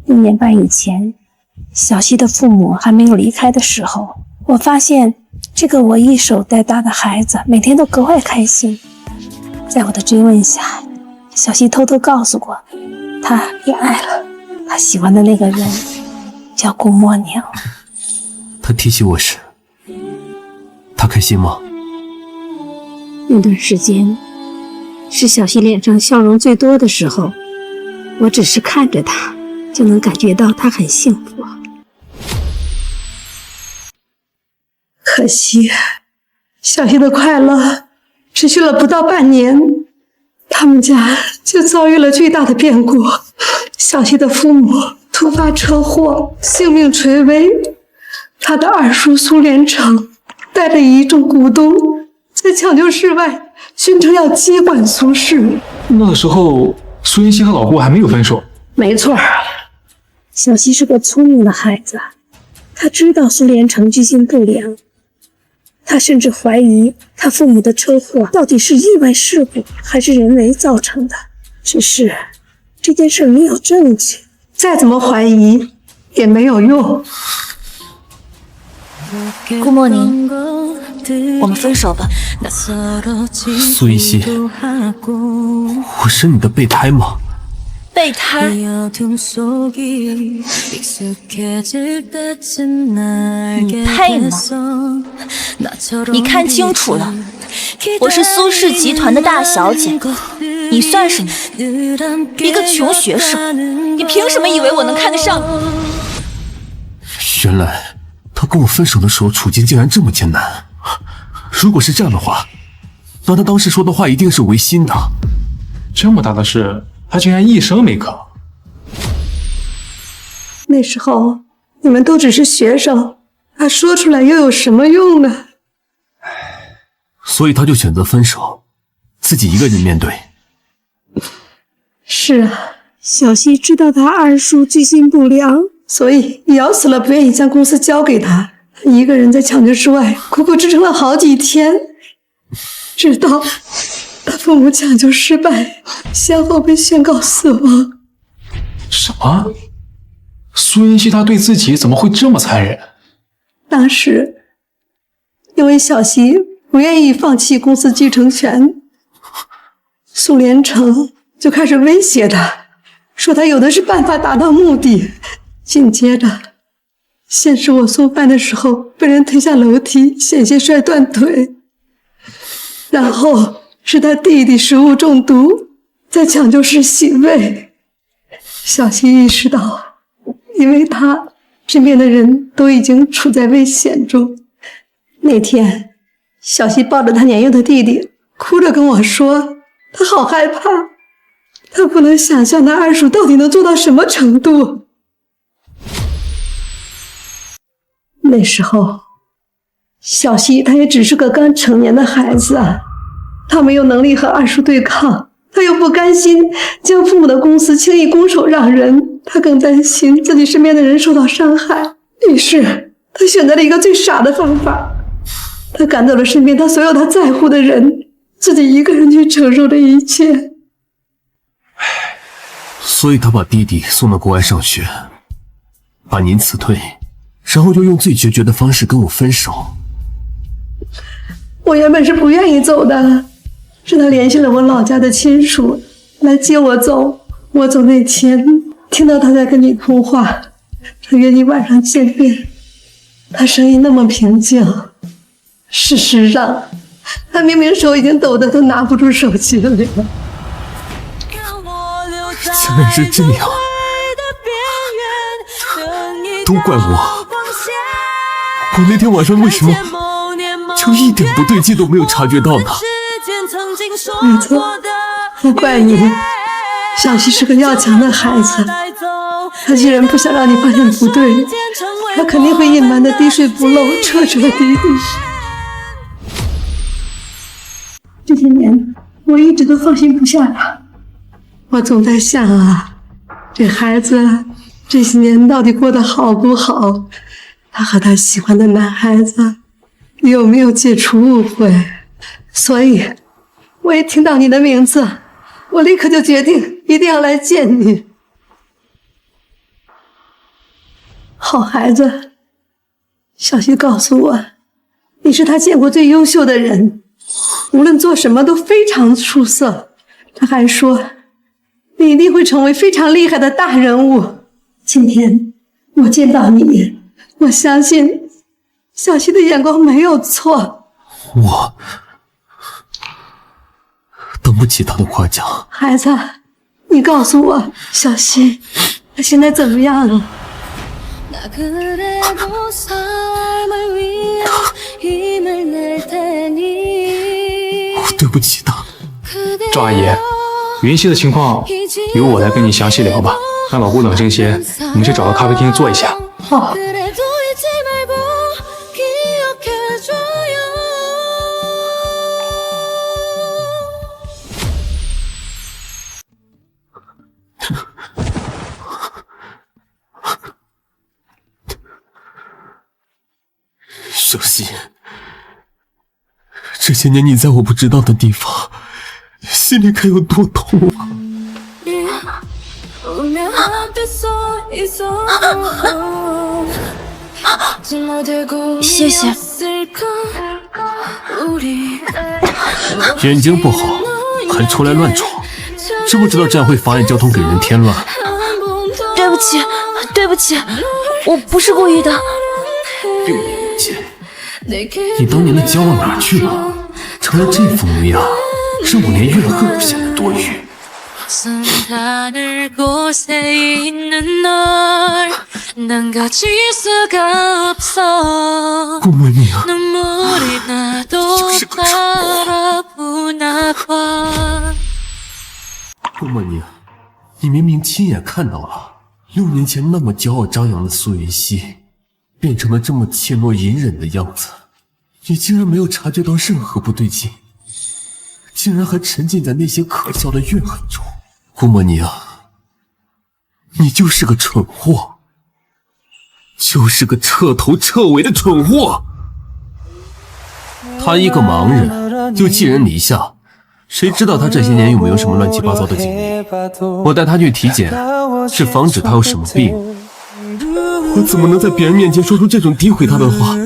？6年半以前，小溪的父母还没有离开的时候，我发现这个我一手带大的孩子每天都格外开心。在我的追问下，小溪偷偷告诉过，他也爱了他喜欢的那个人，叫顾莫宁。他提起我时，他开心吗？那段时间是小溪脸上笑容最多的时候，我只是看着他就能感觉到他很幸福。可惜小溪的快乐持续了不到半年，他们家就遭遇了巨大的变故。小溪的父母突发车祸，性命垂危，他的二叔苏连成带着一众股东在抢救室外宣称要接管苏氏。那个时候苏云熙和老顾还没有分手。没错，小溪是个聪明的孩子，他知道苏连成居心不良，他甚至怀疑他父母的车祸到底是意外事故还是人为造成的，只是这件事没有证据，再怎么怀疑也没有用。顾莫宁，我们分手吧。苏云熙，我是你的备胎吗？备胎？你配吗？你看清楚了，我是苏氏集团的大小姐，你算什么？一个穷学生，你凭什么以为我能看得上？原来他跟我分手的时候处境竟然这么艰难。如果是这样的话，那他当时说的话一定是违心的。这么大的事，他竟然一声没吭。那时候你们都只是学生，他说出来又有什么用呢？所以他就选择分手，自己一个人面对。是啊，小希知道他二叔居心不良，所以咬死了不愿意将公司交给他，他一个人在抢救室外苦苦支撑了好几天，直到他父母抢救失败，先后被宣告死亡。什么？苏云熙他对自己怎么会这么残忍？当时因为小希不愿意放弃公司继承权，苏连成就开始威胁他，说他有的是办法达到目的。紧接着，先是我送饭的时候被人推下楼梯，险些摔断腿，然后是他弟弟食物中毒，在抢救室洗胃。小希意识到，因为他身边的人都已经处在危险中。那天，小希抱着他年幼的弟弟，哭着跟我说，他好害怕，他不能想象他二叔到底能做到什么程度。那时候，小希他也只是个刚成年的孩子，他没有能力和二叔对抗，他又不甘心将父母的公司轻易拱手让人，他更担心自己身边的人受到伤害。于是他选择了一个最傻的方法，他赶走了身边他所有他在乎的人，自己一个人去承受这一切。所以他把弟弟送到国外上学，把您辞退，然后又用最决绝的方式跟我分手。我原本是不愿意走的，是他联系了我老家的亲属来接我走。我走那天听到他在跟你通话，他约你晚上见面，他声音那么平静。事实上，他明明手已经抖得都拿不住手机了。竟然是这样，都怪我！我那天晚上为什么就一点不对劲都没有察觉到呢？没错，不怪你。小希是个要强的孩子，他既然不想让你发现不对，他肯定会隐瞒的滴水不漏，彻彻底底。这些年，我一直都放心不下他。我总在想啊，这孩子这些年到底过得好不好？他和他喜欢的男孩子有没有解除误会？所以，我一听到你的名字，我立刻就决定一定要来见你。好孩子，小希告诉我，你是他见过最优秀的人，无论做什么都非常出色。他还说，你一定会成为非常厉害的大人物。今天我见到你，我相信小希的眼光没有错。我等不起他的夸奖。孩子，你告诉我，小希他现在怎么样了？我对不起他。赵阿姨，云溪的情况由我来跟你详细聊吧，让老姑冷静些，我们去找个咖啡厅坐一下。好。小希，这些年你在我不知道的地方，心里该有多痛啊！谢谢。眼睛不好，还出来乱闯，知不知道这样会妨碍交通，给人添乱？对不起，对不起，我不是故意的。6年前，你当年的骄傲哪去了？成了这副模样，让我连怨恨都显得多余。顾文明，你就是个蠢货！默宁，你明明亲眼看到了6年前那么骄傲张扬的苏云溪，变成了这么怯懦隐忍的样子，你竟然没有察觉到任何不对劲，竟然还沉浸在那些可笑的怨恨中。顾默宁，你就是个蠢货，就是个彻头彻尾的蠢货。他一个盲人就寄人篱下，谁知道他这些年有没有什么乱七八糟的经历？我带他去体检，是防止他有什么病。我怎么能在别人面前说出这种诋毁他的话？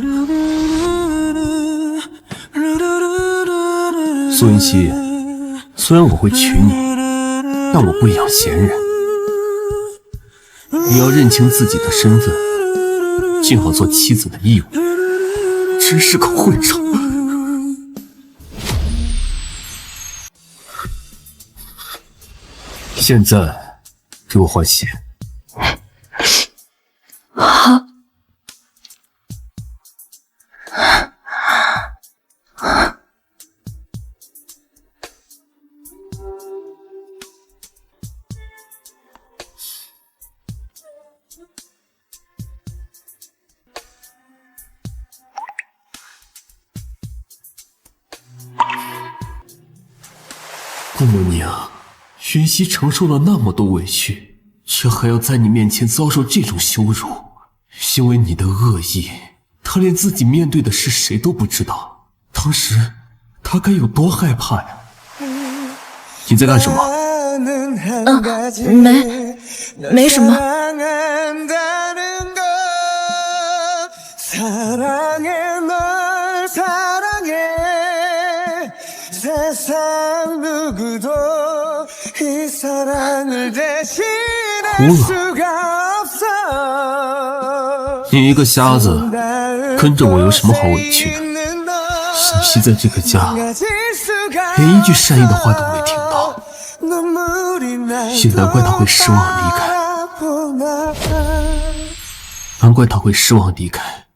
苏云溪，虽然我会娶你，但我不养闲人。你要认清自己的身份，尽好做妻子的义务。真是个混账！现在给我换鞋。好。顾默宁，云溪承受了那么多委屈，却还要在你面前遭受这种羞辱，因为你的恶意，他连自己面对的是谁都不知道。当时他该有多害怕呀！你在干什么？没什么。哭了？你一个瞎子，跟着我有什么好委屈的？小溪在这个家，连一句善意的话都没听到，也难怪他会失望离开。难怪他会失望离开。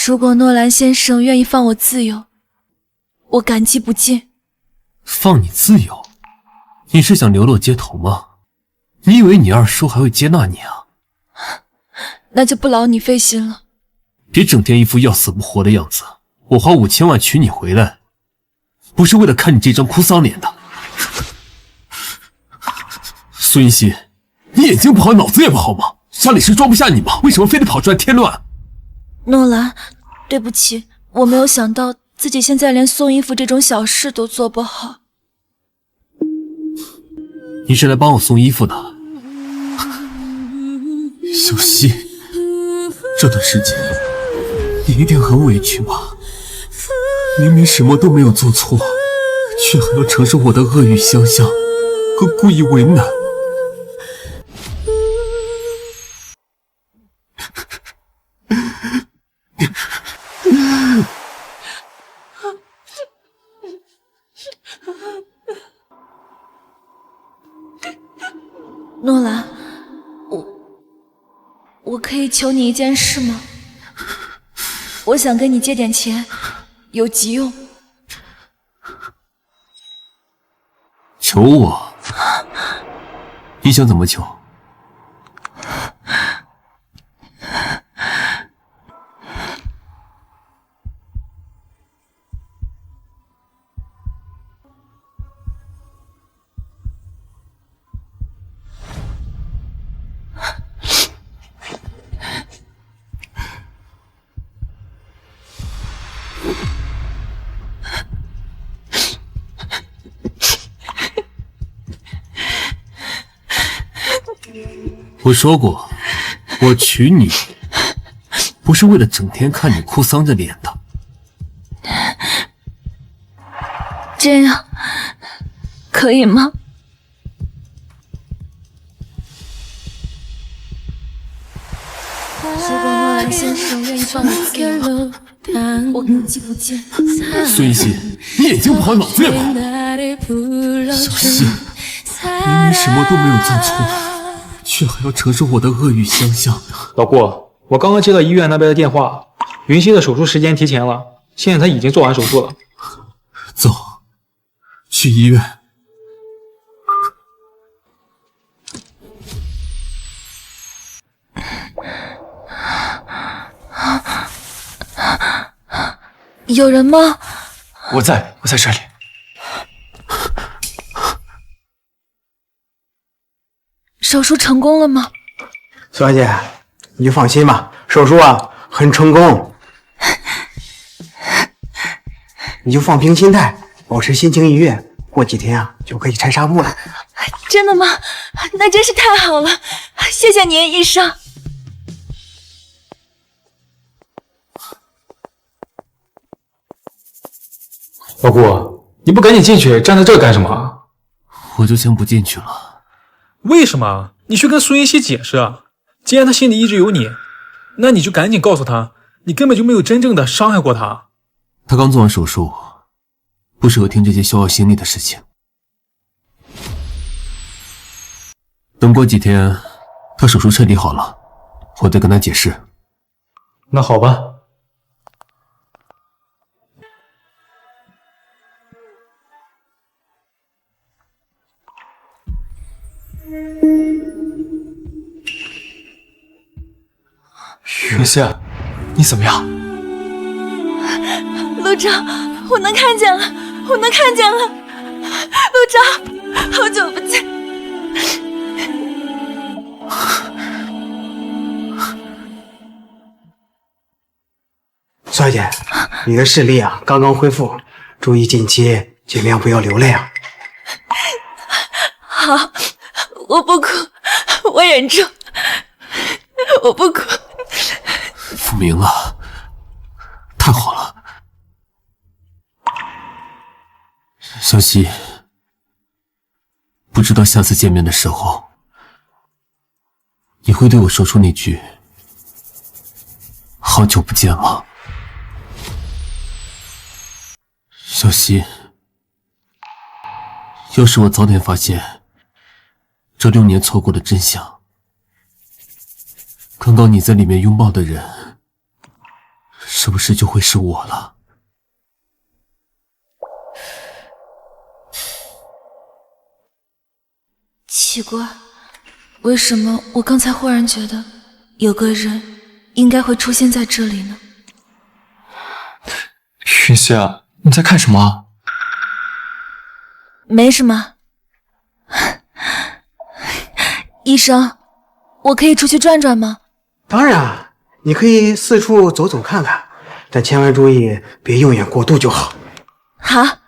如果诺兰先生愿意放我自由，我感激不尽。放你自由？你是想流落街头吗？你以为你二叔还会接纳你啊？那就不劳你费心了。别整天一副要死不活的样子。我花5000万娶你回来，不是为了看你这张哭丧脸的。苏云溪，你眼睛不好，脑子也不好吗？家里是装不下你吗？为什么非得跑出来添乱？诺兰，对不起，我没有想到自己现在连送衣服这种小事都做不好。你是来帮我送衣服的？小溪，这段时间你一定很委屈吧？明明什么都没有做错，却还要承受我的恶语相向和故意为难。诺兰，我可以求你一件事吗？我想跟你借点钱，有急用。求我？你想怎么求？我说过，我娶你不是为了整天看你哭丧着脸的。这样可以吗？如果诺兰先生愿意放我自由，我感激不尽。苏云溪，你眼睛不好，脑子也不好。小溪，明明什么都没有做错，却还要承受我的恶语相向。老顾，我刚刚接到医院那边的电话，云溪的手术时间提前了，现在他已经做完手术了，走，去医院。有人吗？我在这里。手术成功了吗？苏小姐，你就放心吧，手术很成功。你就放平心态，保持心情愉悦，过几天就可以拆纱布了。真的吗？那真是太好了，谢谢您，医生。老顾，你不赶紧进去，站在这儿干什么？我就先不进去了。为什么？你去跟苏云熙解释啊！既然他心里一直有你，那你就赶紧告诉他，你根本就没有真正的伤害过他。他刚做完手术，不适合听这些消耗心力的事情。等过几天，他手术彻底好了，我再跟他解释。那好吧。云溪，你怎么样？陆昭，我能看见了，我能看见了。陆昭，好久不见。苏小姐，你的视力刚刚恢复，注意近期尽量不要流泪啊。好，我不哭，我忍住，我不哭。复明了，太好了。小希，不知道下次见面的时候，你会对我说出那句“好久不见”吗？小希，要是我早点发现这6年错过的真相，刚刚你在里面拥抱的人，是不是就会是我了？奇怪，为什么我刚才忽然觉得有个人应该会出现在这里呢？云溪，你在看什么？没什么。医生，我可以出去转转吗？当然，你可以四处走走看看，但千万注意别用眼过度就好。好。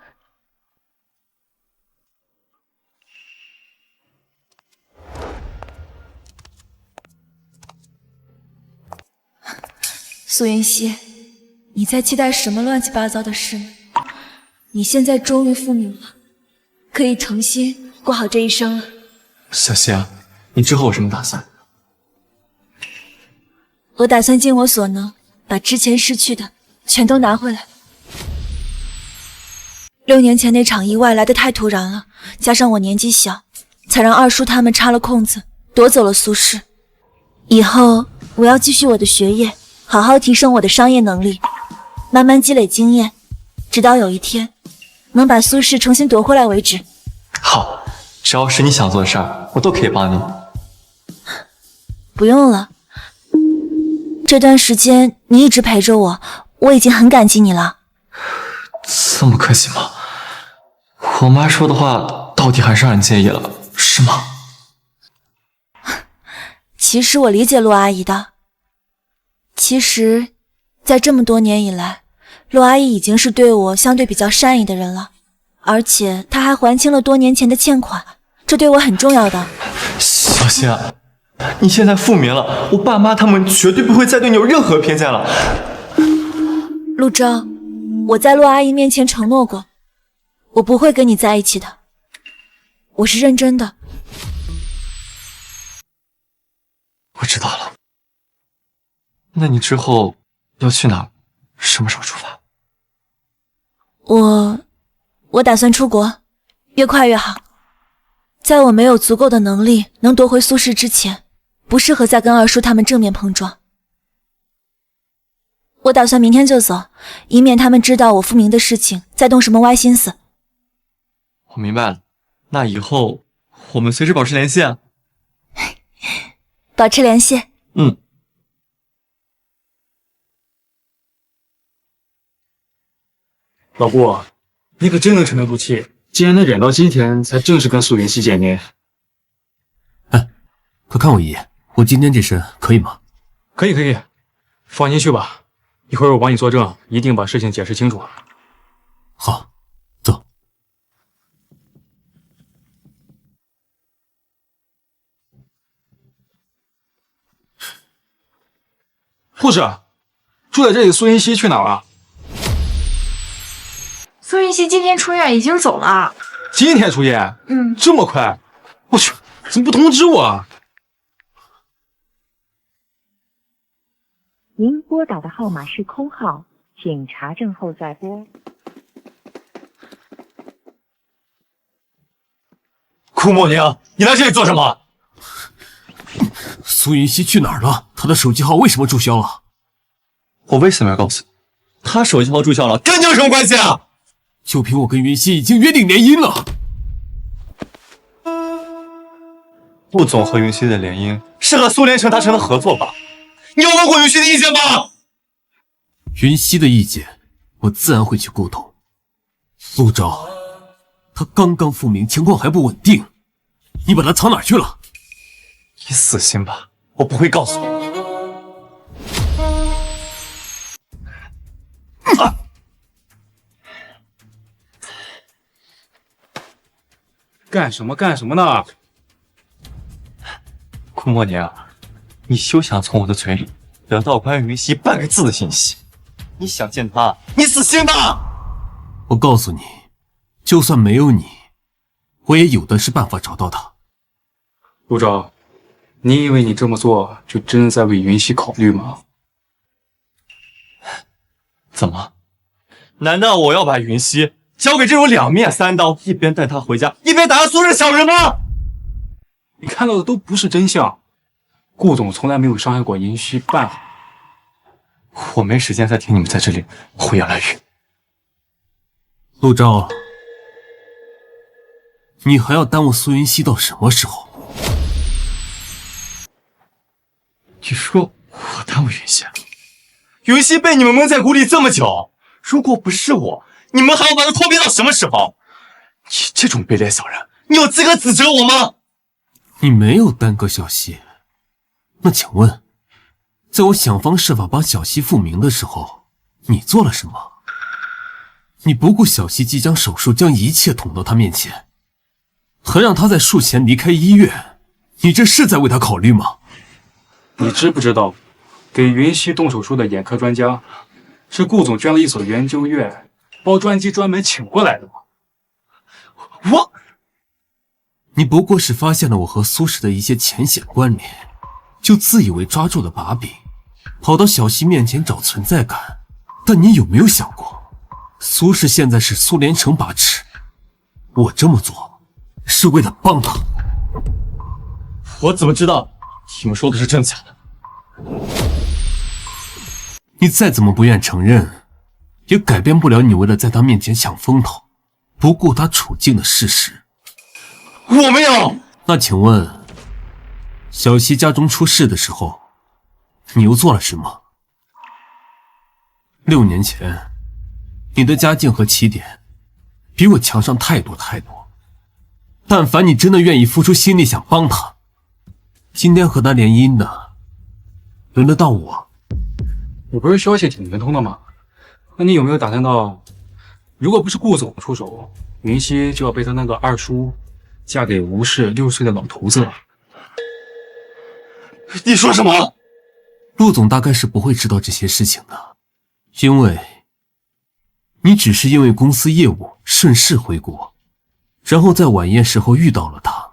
苏云溪，你在期待什么乱七八糟的事呢？你现在终于复明了，可以重新过好这一生了。小希，你之后有什么打算？我打算尽我所能，把之前失去的全都拿回来。6年前那场意外来得太突然了，加上我年纪小，才让二叔他们插了空子，夺走了苏氏。以后我要继续我的学业，好好提升我的商业能力，慢慢积累经验，直到有一天能把苏氏重新夺回来为止。好，只要是你想做的事儿，我都可以帮你。不用了，这段时间你一直陪着我，我已经很感激你了。这么客气吗？我妈说的话到底还是让你介意了，是吗？其实我理解陆阿姨的。其实，在这么多年以来，陆阿姨已经是对我相对比较善意的人了，而且她还还清了多年前的欠款，这对我很重要的。小希，你现在复明了，我爸妈他们绝对不会再对你有任何偏见了。陆昭，我在陆阿姨面前承诺过，我不会跟你在一起的，我是认真的。我知道了。那你之后要去哪？什么时候出发？我打算出国，越快越好。在我没有足够的能力能夺回苏氏之前，不适合再跟二叔他们正面碰撞。我打算明天就走，以免他们知道我复明的事情，再动什么歪心思。我明白了，那以后我们随时保持联系啊。保持联系。嗯。老顾，你可真能沉得住气，竟然能忍到今天才正式跟苏云熙见面。快看我一眼，我今天这身可以吗？可以，放心去吧，一会儿我帮你作证，一定把事情解释清楚。好，走。护士，住在这里的苏云熙去哪儿了？苏云熙今天出院，已经走了。今天出院？这么快？我去，怎么不通知我啊？您拨打的号码是空号，请查证后再拨。顾莫宁，你来这里做什么？苏云熙去哪儿了？他的手机号为什么注销了？我为什么要告诉你？他手机号注销了，跟你有什么关系啊？就凭我跟云熙已经约定联姻了。陆总和云熙的联姻是和苏连成达成的合作吧？你有问过云熙的意见吗？云熙的意见，我自然会去沟通。陆昭，他刚刚复明，情况还不稳定，你把他藏哪儿去了？你死心吧，我不会告诉你。干什么呢？顾莫宁，你休想从我的嘴里得到关于云熙半个字的信息。你想见他，你死心吧！我告诉你，就算没有你，我也有的是办法找到他。陆昭，你以为你这么做就真的在为云熙考虑吗？怎么？难道我要把云熙交给这种两面三刀，一边带他回家，一边打他苏氏小人吗？你看到的都不是真相，顾总从来没有伤害过云熙半毫。我没时间再听你们在这里胡言乱语。陆昭，你还要耽误苏云熙到什么时候？你说我耽误云熙？云熙被你们蒙在鼓里这么久，如果不是我，你们还要把他拖逼到什么时候？你这种卑劣小人，你有资格指责我吗？你没有耽搁小溪，那请问，在我想方设法帮小溪复明的时候，你做了什么？你不顾小溪即将手术，将一切捅到他面前，还让他在术前离开医院，你这是在为他考虑吗？你知不知道，给云熙动手术的眼科专家是顾总捐了一所研究院，包专机专门请过来的吗？你不过是发现了我和苏氏的一些浅显关联，就自以为抓住了把柄，跑到小溪面前找存在感。但你有没有想过，苏氏现在是苏连成把持，我这么做是为了帮他。我怎么知道你们说的是真假的？你再怎么不愿承认，也改变不了你为了在他面前抢风头，不顾他处境的事实。我没有。那请问，小溪家中出事的时候，你又做了什么？6年前，你的家境和起点比我强上太多太多。但凡你真的愿意付出心力想帮他，今天和他联姻的，轮得到我。你不是消息挺灵通的吗？那你有没有打算到，如果不是顾总出手，云熙就要被他那个二叔嫁给吴氏60岁的老头子了？你说什么？陆总大概是不会知道这些事情的，因为你只是因为公司业务顺势回国，然后在晚宴时候遇到了他。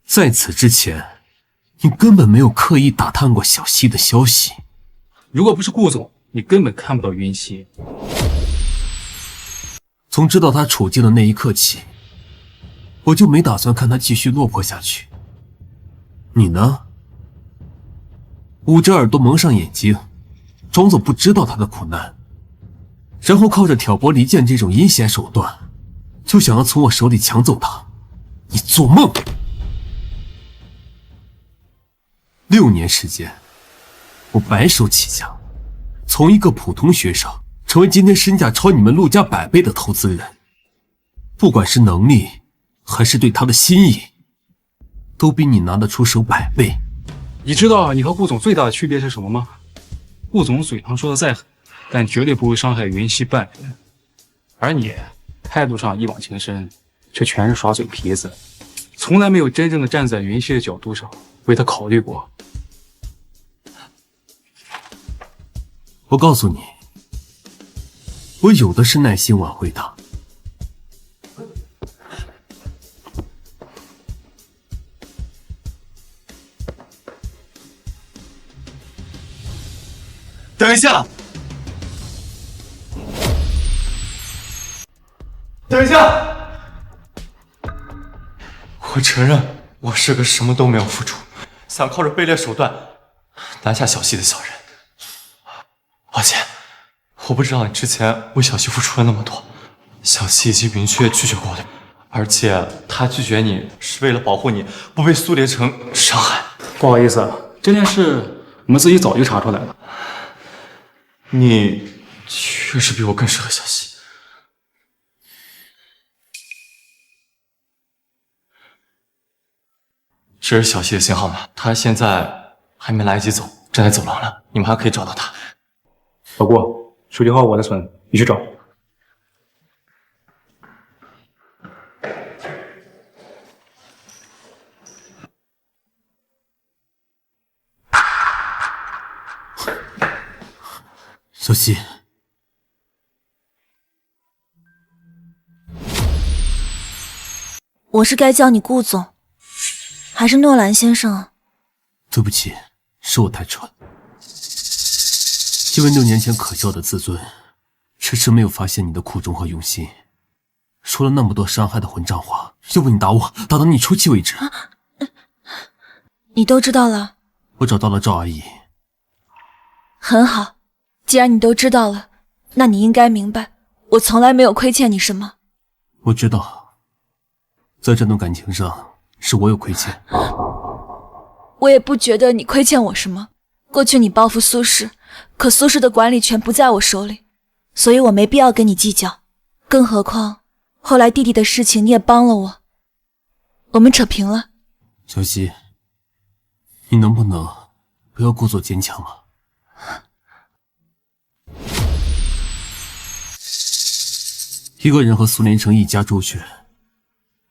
在此之前，你根本没有刻意打探过小溪的消息。如果不是顾总，你根本看不到云溪。从知道他处境的那一刻起，我就没打算看他继续落魄下去。你呢？捂着耳朵蒙上眼睛，装作不知道他的苦难，然后靠着挑拨离间这种阴险手段，就想要从我手里抢走他。你做梦！6年时间，我白手起家，从一个普通学生成为今天身价超你们陆家100倍的投资人。不管是能力，还是对他的心意，都比你拿得出手100倍。你知道你和顾总最大的区别是什么吗？顾总嘴上说的再狠，但绝对不会伤害云溪半分，而你态度上一往情深，却全是耍嘴皮子，从来没有真正的站在云溪的角度上为他考虑过。我告诉你，我有的是耐心挽回他。等一下！等一下！我承认我是个什么都没有付出，想靠着卑劣手段拿下小溪的小人。抱歉，我不知道你之前为小溪付出了那么多。小溪已经明确拒绝过了，而且他拒绝你是为了保护你不被苏连成伤害。不好意思，这件事我们自己早就查出来了。你确实比我更适合小溪。这是小溪的新号码，他现在还没来得及走，正在走廊呢，你们还可以找到他。老顾，手机号我的存，你去找。小溪，我是该叫你顾总，还是诺兰先生啊？对不起，是我太蠢。因为6年前可笑的自尊，迟迟没有发现你的苦衷和用心，说了那么多伤害的混账话，要不你打我，打到你出气为止。你都知道了？我找到了赵阿姨。很好，既然你都知道了，那你应该明白，我从来没有亏欠你什么。我知道，在这段感情上是我有亏欠。我也不觉得你亏欠我什么。过去你报复苏轼，可苏轼的管理权不在我手里，所以我没必要跟你计较。更何况后来弟弟的事情你也帮了我，我们扯平了。小溪，你能不能不要故作坚强啊？一个人和苏连成一家周旋，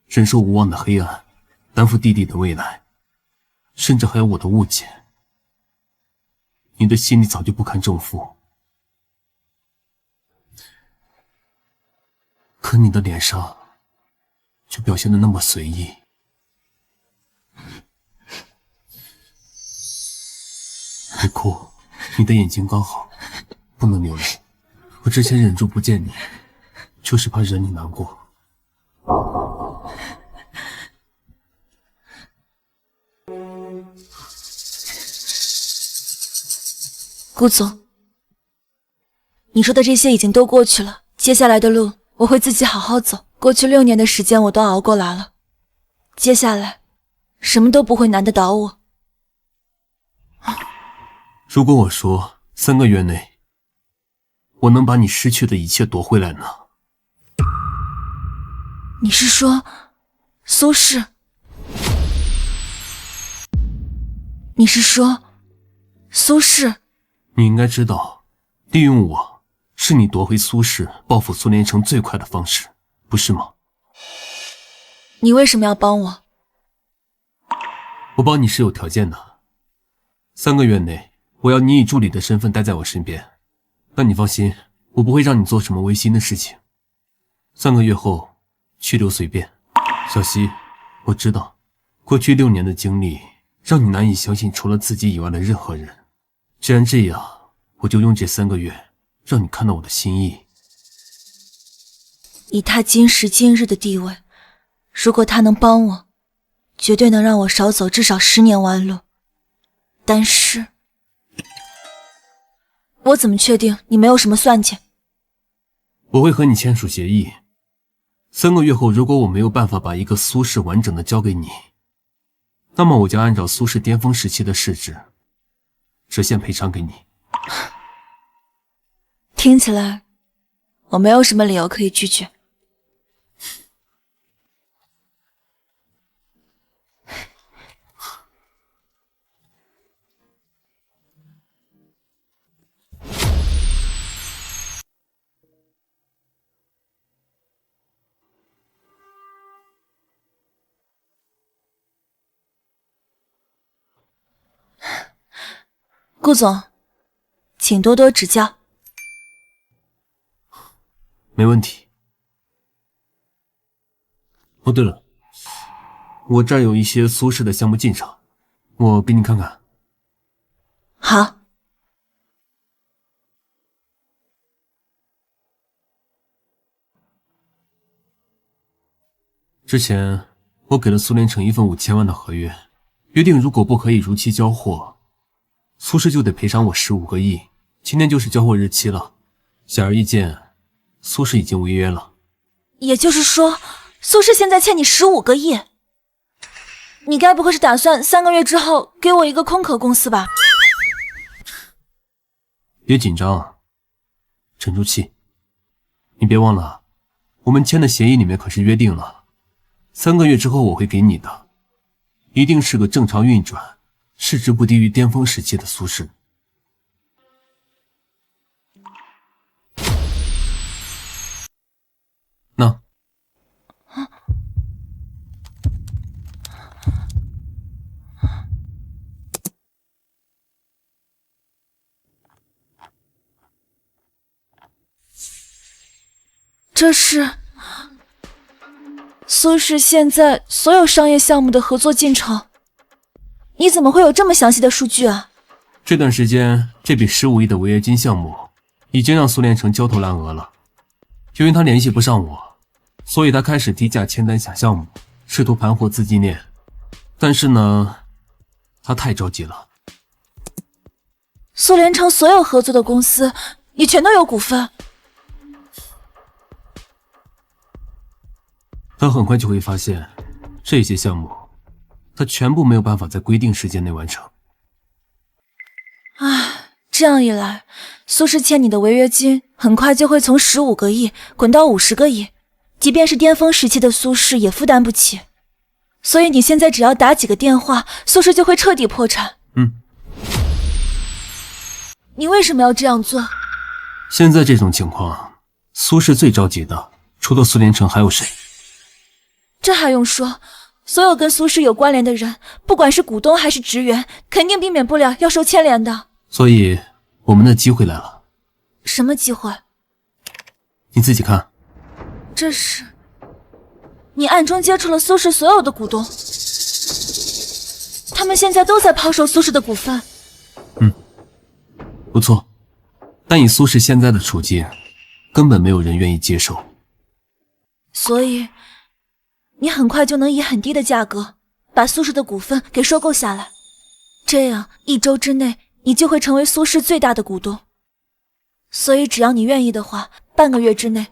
忍受无望的黑暗，担负弟弟的未来，甚至还有我的误解。你的心里早就不堪重负，可你的脸上却表现得那么随意。别哭，你的眼睛刚好，不能流泪。我之前忍住不见你，就是怕惹你难过。顾总，你说的这些已经都过去了，接下来的路我会自己好好走。过去6年的时间我都熬过来了，接下来什么都不会难得倒我。如果我说3个月内我能把你失去的一切夺回来呢？你是说苏轼？你是说苏轼？你应该知道，利用我是你夺回苏轼、报复苏连成最快的方式，不是吗？你为什么要帮我？我帮你是有条件的。3个月内，我要你以助理的身份待在我身边。但你放心，我不会让你做什么违心的事情。3个月后，去留随便。小溪，我知道，过去6年的经历让你难以相信除了自己以外的任何人。既然这样，我就用这3个月让你看到我的心意。以他今时今日的地位，如果他能帮我，绝对能让我少走至少10年弯路。但是我怎么确定你没有什么算计？我会和你签署协议，3个月后，如果我没有办法把一个苏氏完整的交给你，那么我将按照苏氏巅峰时期的市值，折现赔偿给你。听起来，我没有什么理由可以拒绝。顾总，请多多指教。没问题。哦，对了，我这儿有一些苏氏的项目进场，我给你看看。好。之前我给了苏连成一份5000万的合约，约定如果不可以如期交货，苏氏就得赔偿我15个亿。今天就是交货日期了，显而易见，苏氏已经违约了。也就是说，苏氏现在欠你15个亿？你该不会是打算3个月之后给我一个空壳公司吧？别紧张，沉住气。你别忘了，我们签的协议里面可是约定了，3个月之后我会给你的，一定是个正常运转，市值不低于巅峰时期的苏氏。那这是苏氏现在所有商业项目的合作进程，你怎么会有这么详细的数据啊？这段时间，这笔15亿的违约金项目已经让苏连成焦头烂额了。由于他联系不上我，所以他开始低价签单下项目，试图盘活资金链。但是呢，他太着急了。苏连成所有合作的公司也全都有股份。他很快就会发现，这些项目他全部没有办法在规定时间内完成。唉，这样一来，苏氏欠你的违约金很快就会从15个亿滚到50个亿，即便是巅峰时期的苏氏也负担不起。所以你现在只要打几个电话，苏氏就会彻底破产。你为什么要这样做？现在这种情况，苏氏最着急的，除了苏连成还有谁？这还用说，所有跟苏氏有关联的人，不管是股东还是职员，肯定避免不了要受牵连的。所以我们的机会来了。什么机会？你自己看。这是你暗中接触了苏氏所有的股东，他们现在都在抛售苏氏的股份。不错，但以苏氏现在的处境，根本没有人愿意接受。所以你很快就能以很低的价格把苏氏的股份给收购下来，这样1周之内你就会成为苏氏最大的股东。所以只要你愿意的话，半个月之内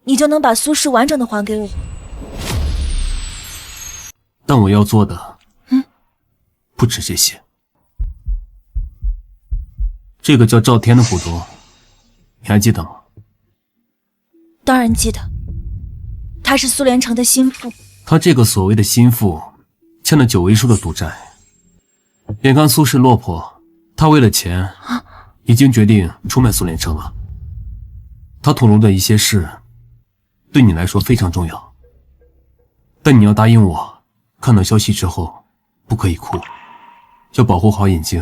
你就能把苏氏完整的还给我。但我要做的不止这些。这个叫赵天的股东你还记得吗？当然记得，他是苏连成的心腹。他这个所谓的心腹欠了9位数的赌债，眼看苏氏落魄，他为了钱已经决定出卖苏连成了。他吐露的一些事对你来说非常重要，但你要答应我，看到消息之后不可以哭，要保护好眼睛，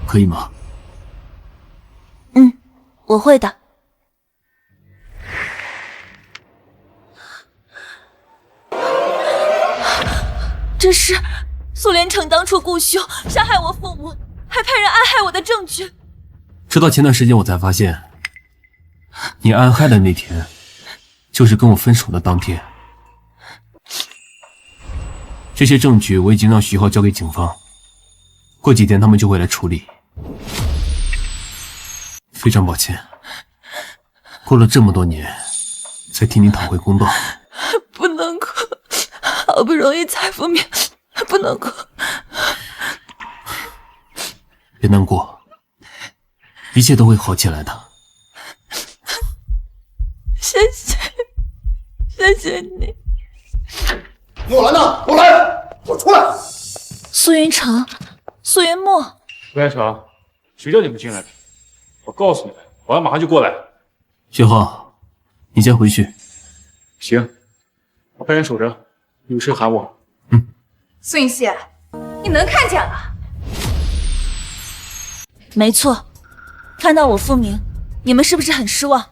可以吗？我会的。这是苏连成当初雇凶杀害我父母，还派人暗害我的证据。直到前段时间我才发现，你暗害的那天就是跟我分手的当天。这些证据我已经让徐浩交给警方，过几天他们就会来处理。非常抱歉，过了这么多年，才替你讨回公道。不能哭，好不容易才复明，不能哭。别难过，一切都会好起来的。谢谢，谢谢你。诺兰呢？诺兰，给我出来！苏云城，苏云墨，苏连成，谁叫你们进来的？我告诉你们，我要马上就过来。雪浩，你先回去。行，我派人守着，有事喊我。苏云溪，你能看见了？没错，看到我复明，你们是不是很失望？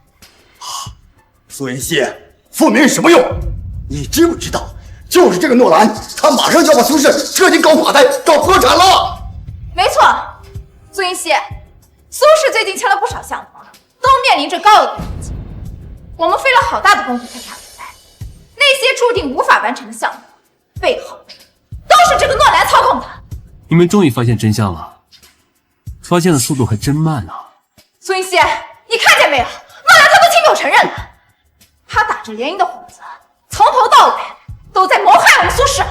苏云溪，复明什么用？你知不知道，就是这个诺兰，他马上就要把苏氏彻底搞垮台、搞破产了。没错，苏云溪，苏氏最近签了不少项目，都面临着高额的投资。我们费了好大的功夫才谈回来，那些注定无法完成的项目，背后都是这个诺兰操控的。你们终于发现真相了，发现的速度还真慢啊！苏云溪，你看见没有？诺兰他都亲口承认了，他打着联姻的幌子，从头到尾都在谋害我们苏氏。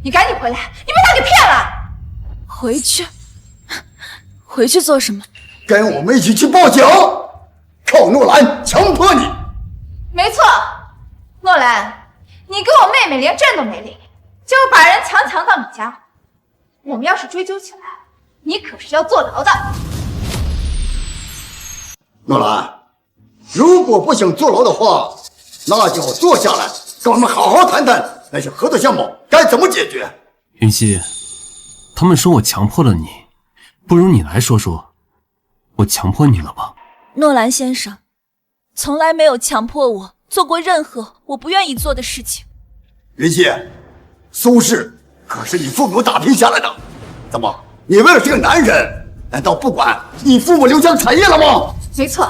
你赶紧回来，你被他给骗了。回去？回去做什么？跟我们一起去报警，靠诺兰强迫你。没错，诺兰，你跟我妹妹连证都没领，就把人强到你家，我们要是追究起来，你可是要坐牢的。诺兰，如果不想坐牢的话，那就坐下来，跟我们好好谈谈那些合作项目该怎么解决。云溪，他们说我强迫了你，不如你来说说，我强迫你了吧？诺兰先生，从来没有强迫我做过任何我不愿意做的事情。云溪，苏氏可是你父母打拼下来的，怎么你为了这个男人，难道不管你父母留下的产业了吗？没错，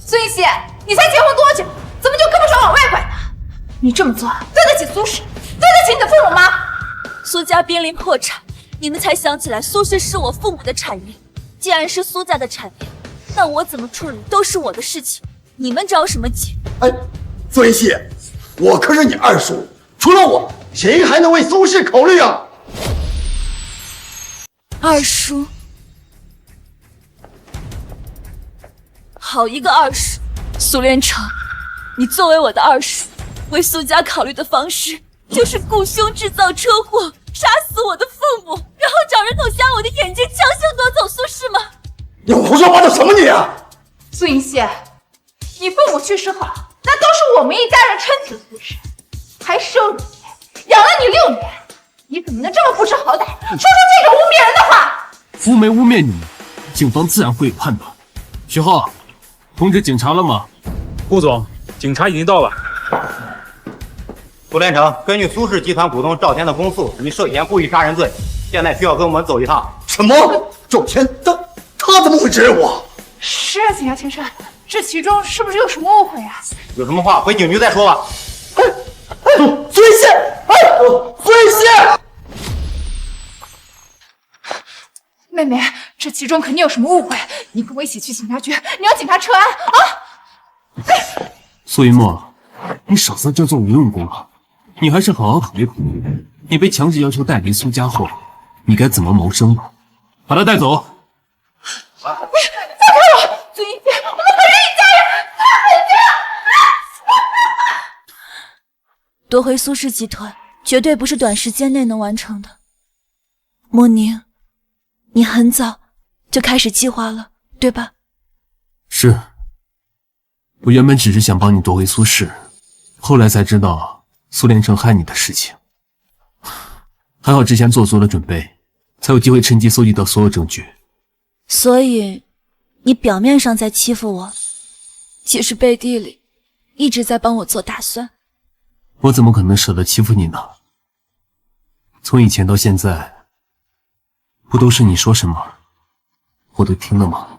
苏云溪，你才结婚多久，怎么就胳膊肘往外拐呢？你这么做对得起苏氏，对得起你的父母吗？苏家濒临破产，你们才想起来苏氏是我父母的产业。既然是苏家的产业，那我怎么处理都是我的事情，你们着什么急？哎，苏云溪，我可是你二叔，除了我，谁还能为苏氏考虑啊？二叔，好一个二叔！苏连成，你作为我的二叔，为苏家考虑的方式就是雇凶制造车祸，杀死我的父母，然后找人捅瞎我的眼睛，强行夺走苏氏吗？你胡说八道什么你啊！苏云溪，你父母去世后，那都是我们一家人撑起的苏氏，还收了你，养了你6年，你怎么能这么不知好歹，说出这种污蔑人的话？肤没污蔑你，警方自然会有判断。徐浩，通知警察了吗？顾总，警察已经到了。苏连成，根据苏氏集团股东赵天的公诉，你涉嫌故意杀人罪，现在需要跟我们走一趟。什么？赵天他怎么会指认我？是啊，警察先生，这其中是不是有什么误会啊？有什么话回警局再说吧。苏云溪，苏云溪，妹妹，这其中肯定有什么误会，你跟我一起去警察局，你要警察撤案啊！苏云墨，你少在这做无用功了，你还是好好考虑考虑，你被强制要求带离苏家后，你该怎么谋生吧？把他带走。放开我，苏云溪，我们可是一家人，夺回苏氏集团绝对不是短时间内能完成的。莫宁，你很早就开始计划了，对吧？是，我原本只是想帮你夺回苏氏，后来才知道苏连成害你的事情。还好之前做足了准备，才有机会趁机搜集到所有证据。所以，你表面上在欺负我，其实背地里一直在帮我做打算。我怎么可能舍得欺负你呢？从以前到现在，不都是你说什么，我都听了吗？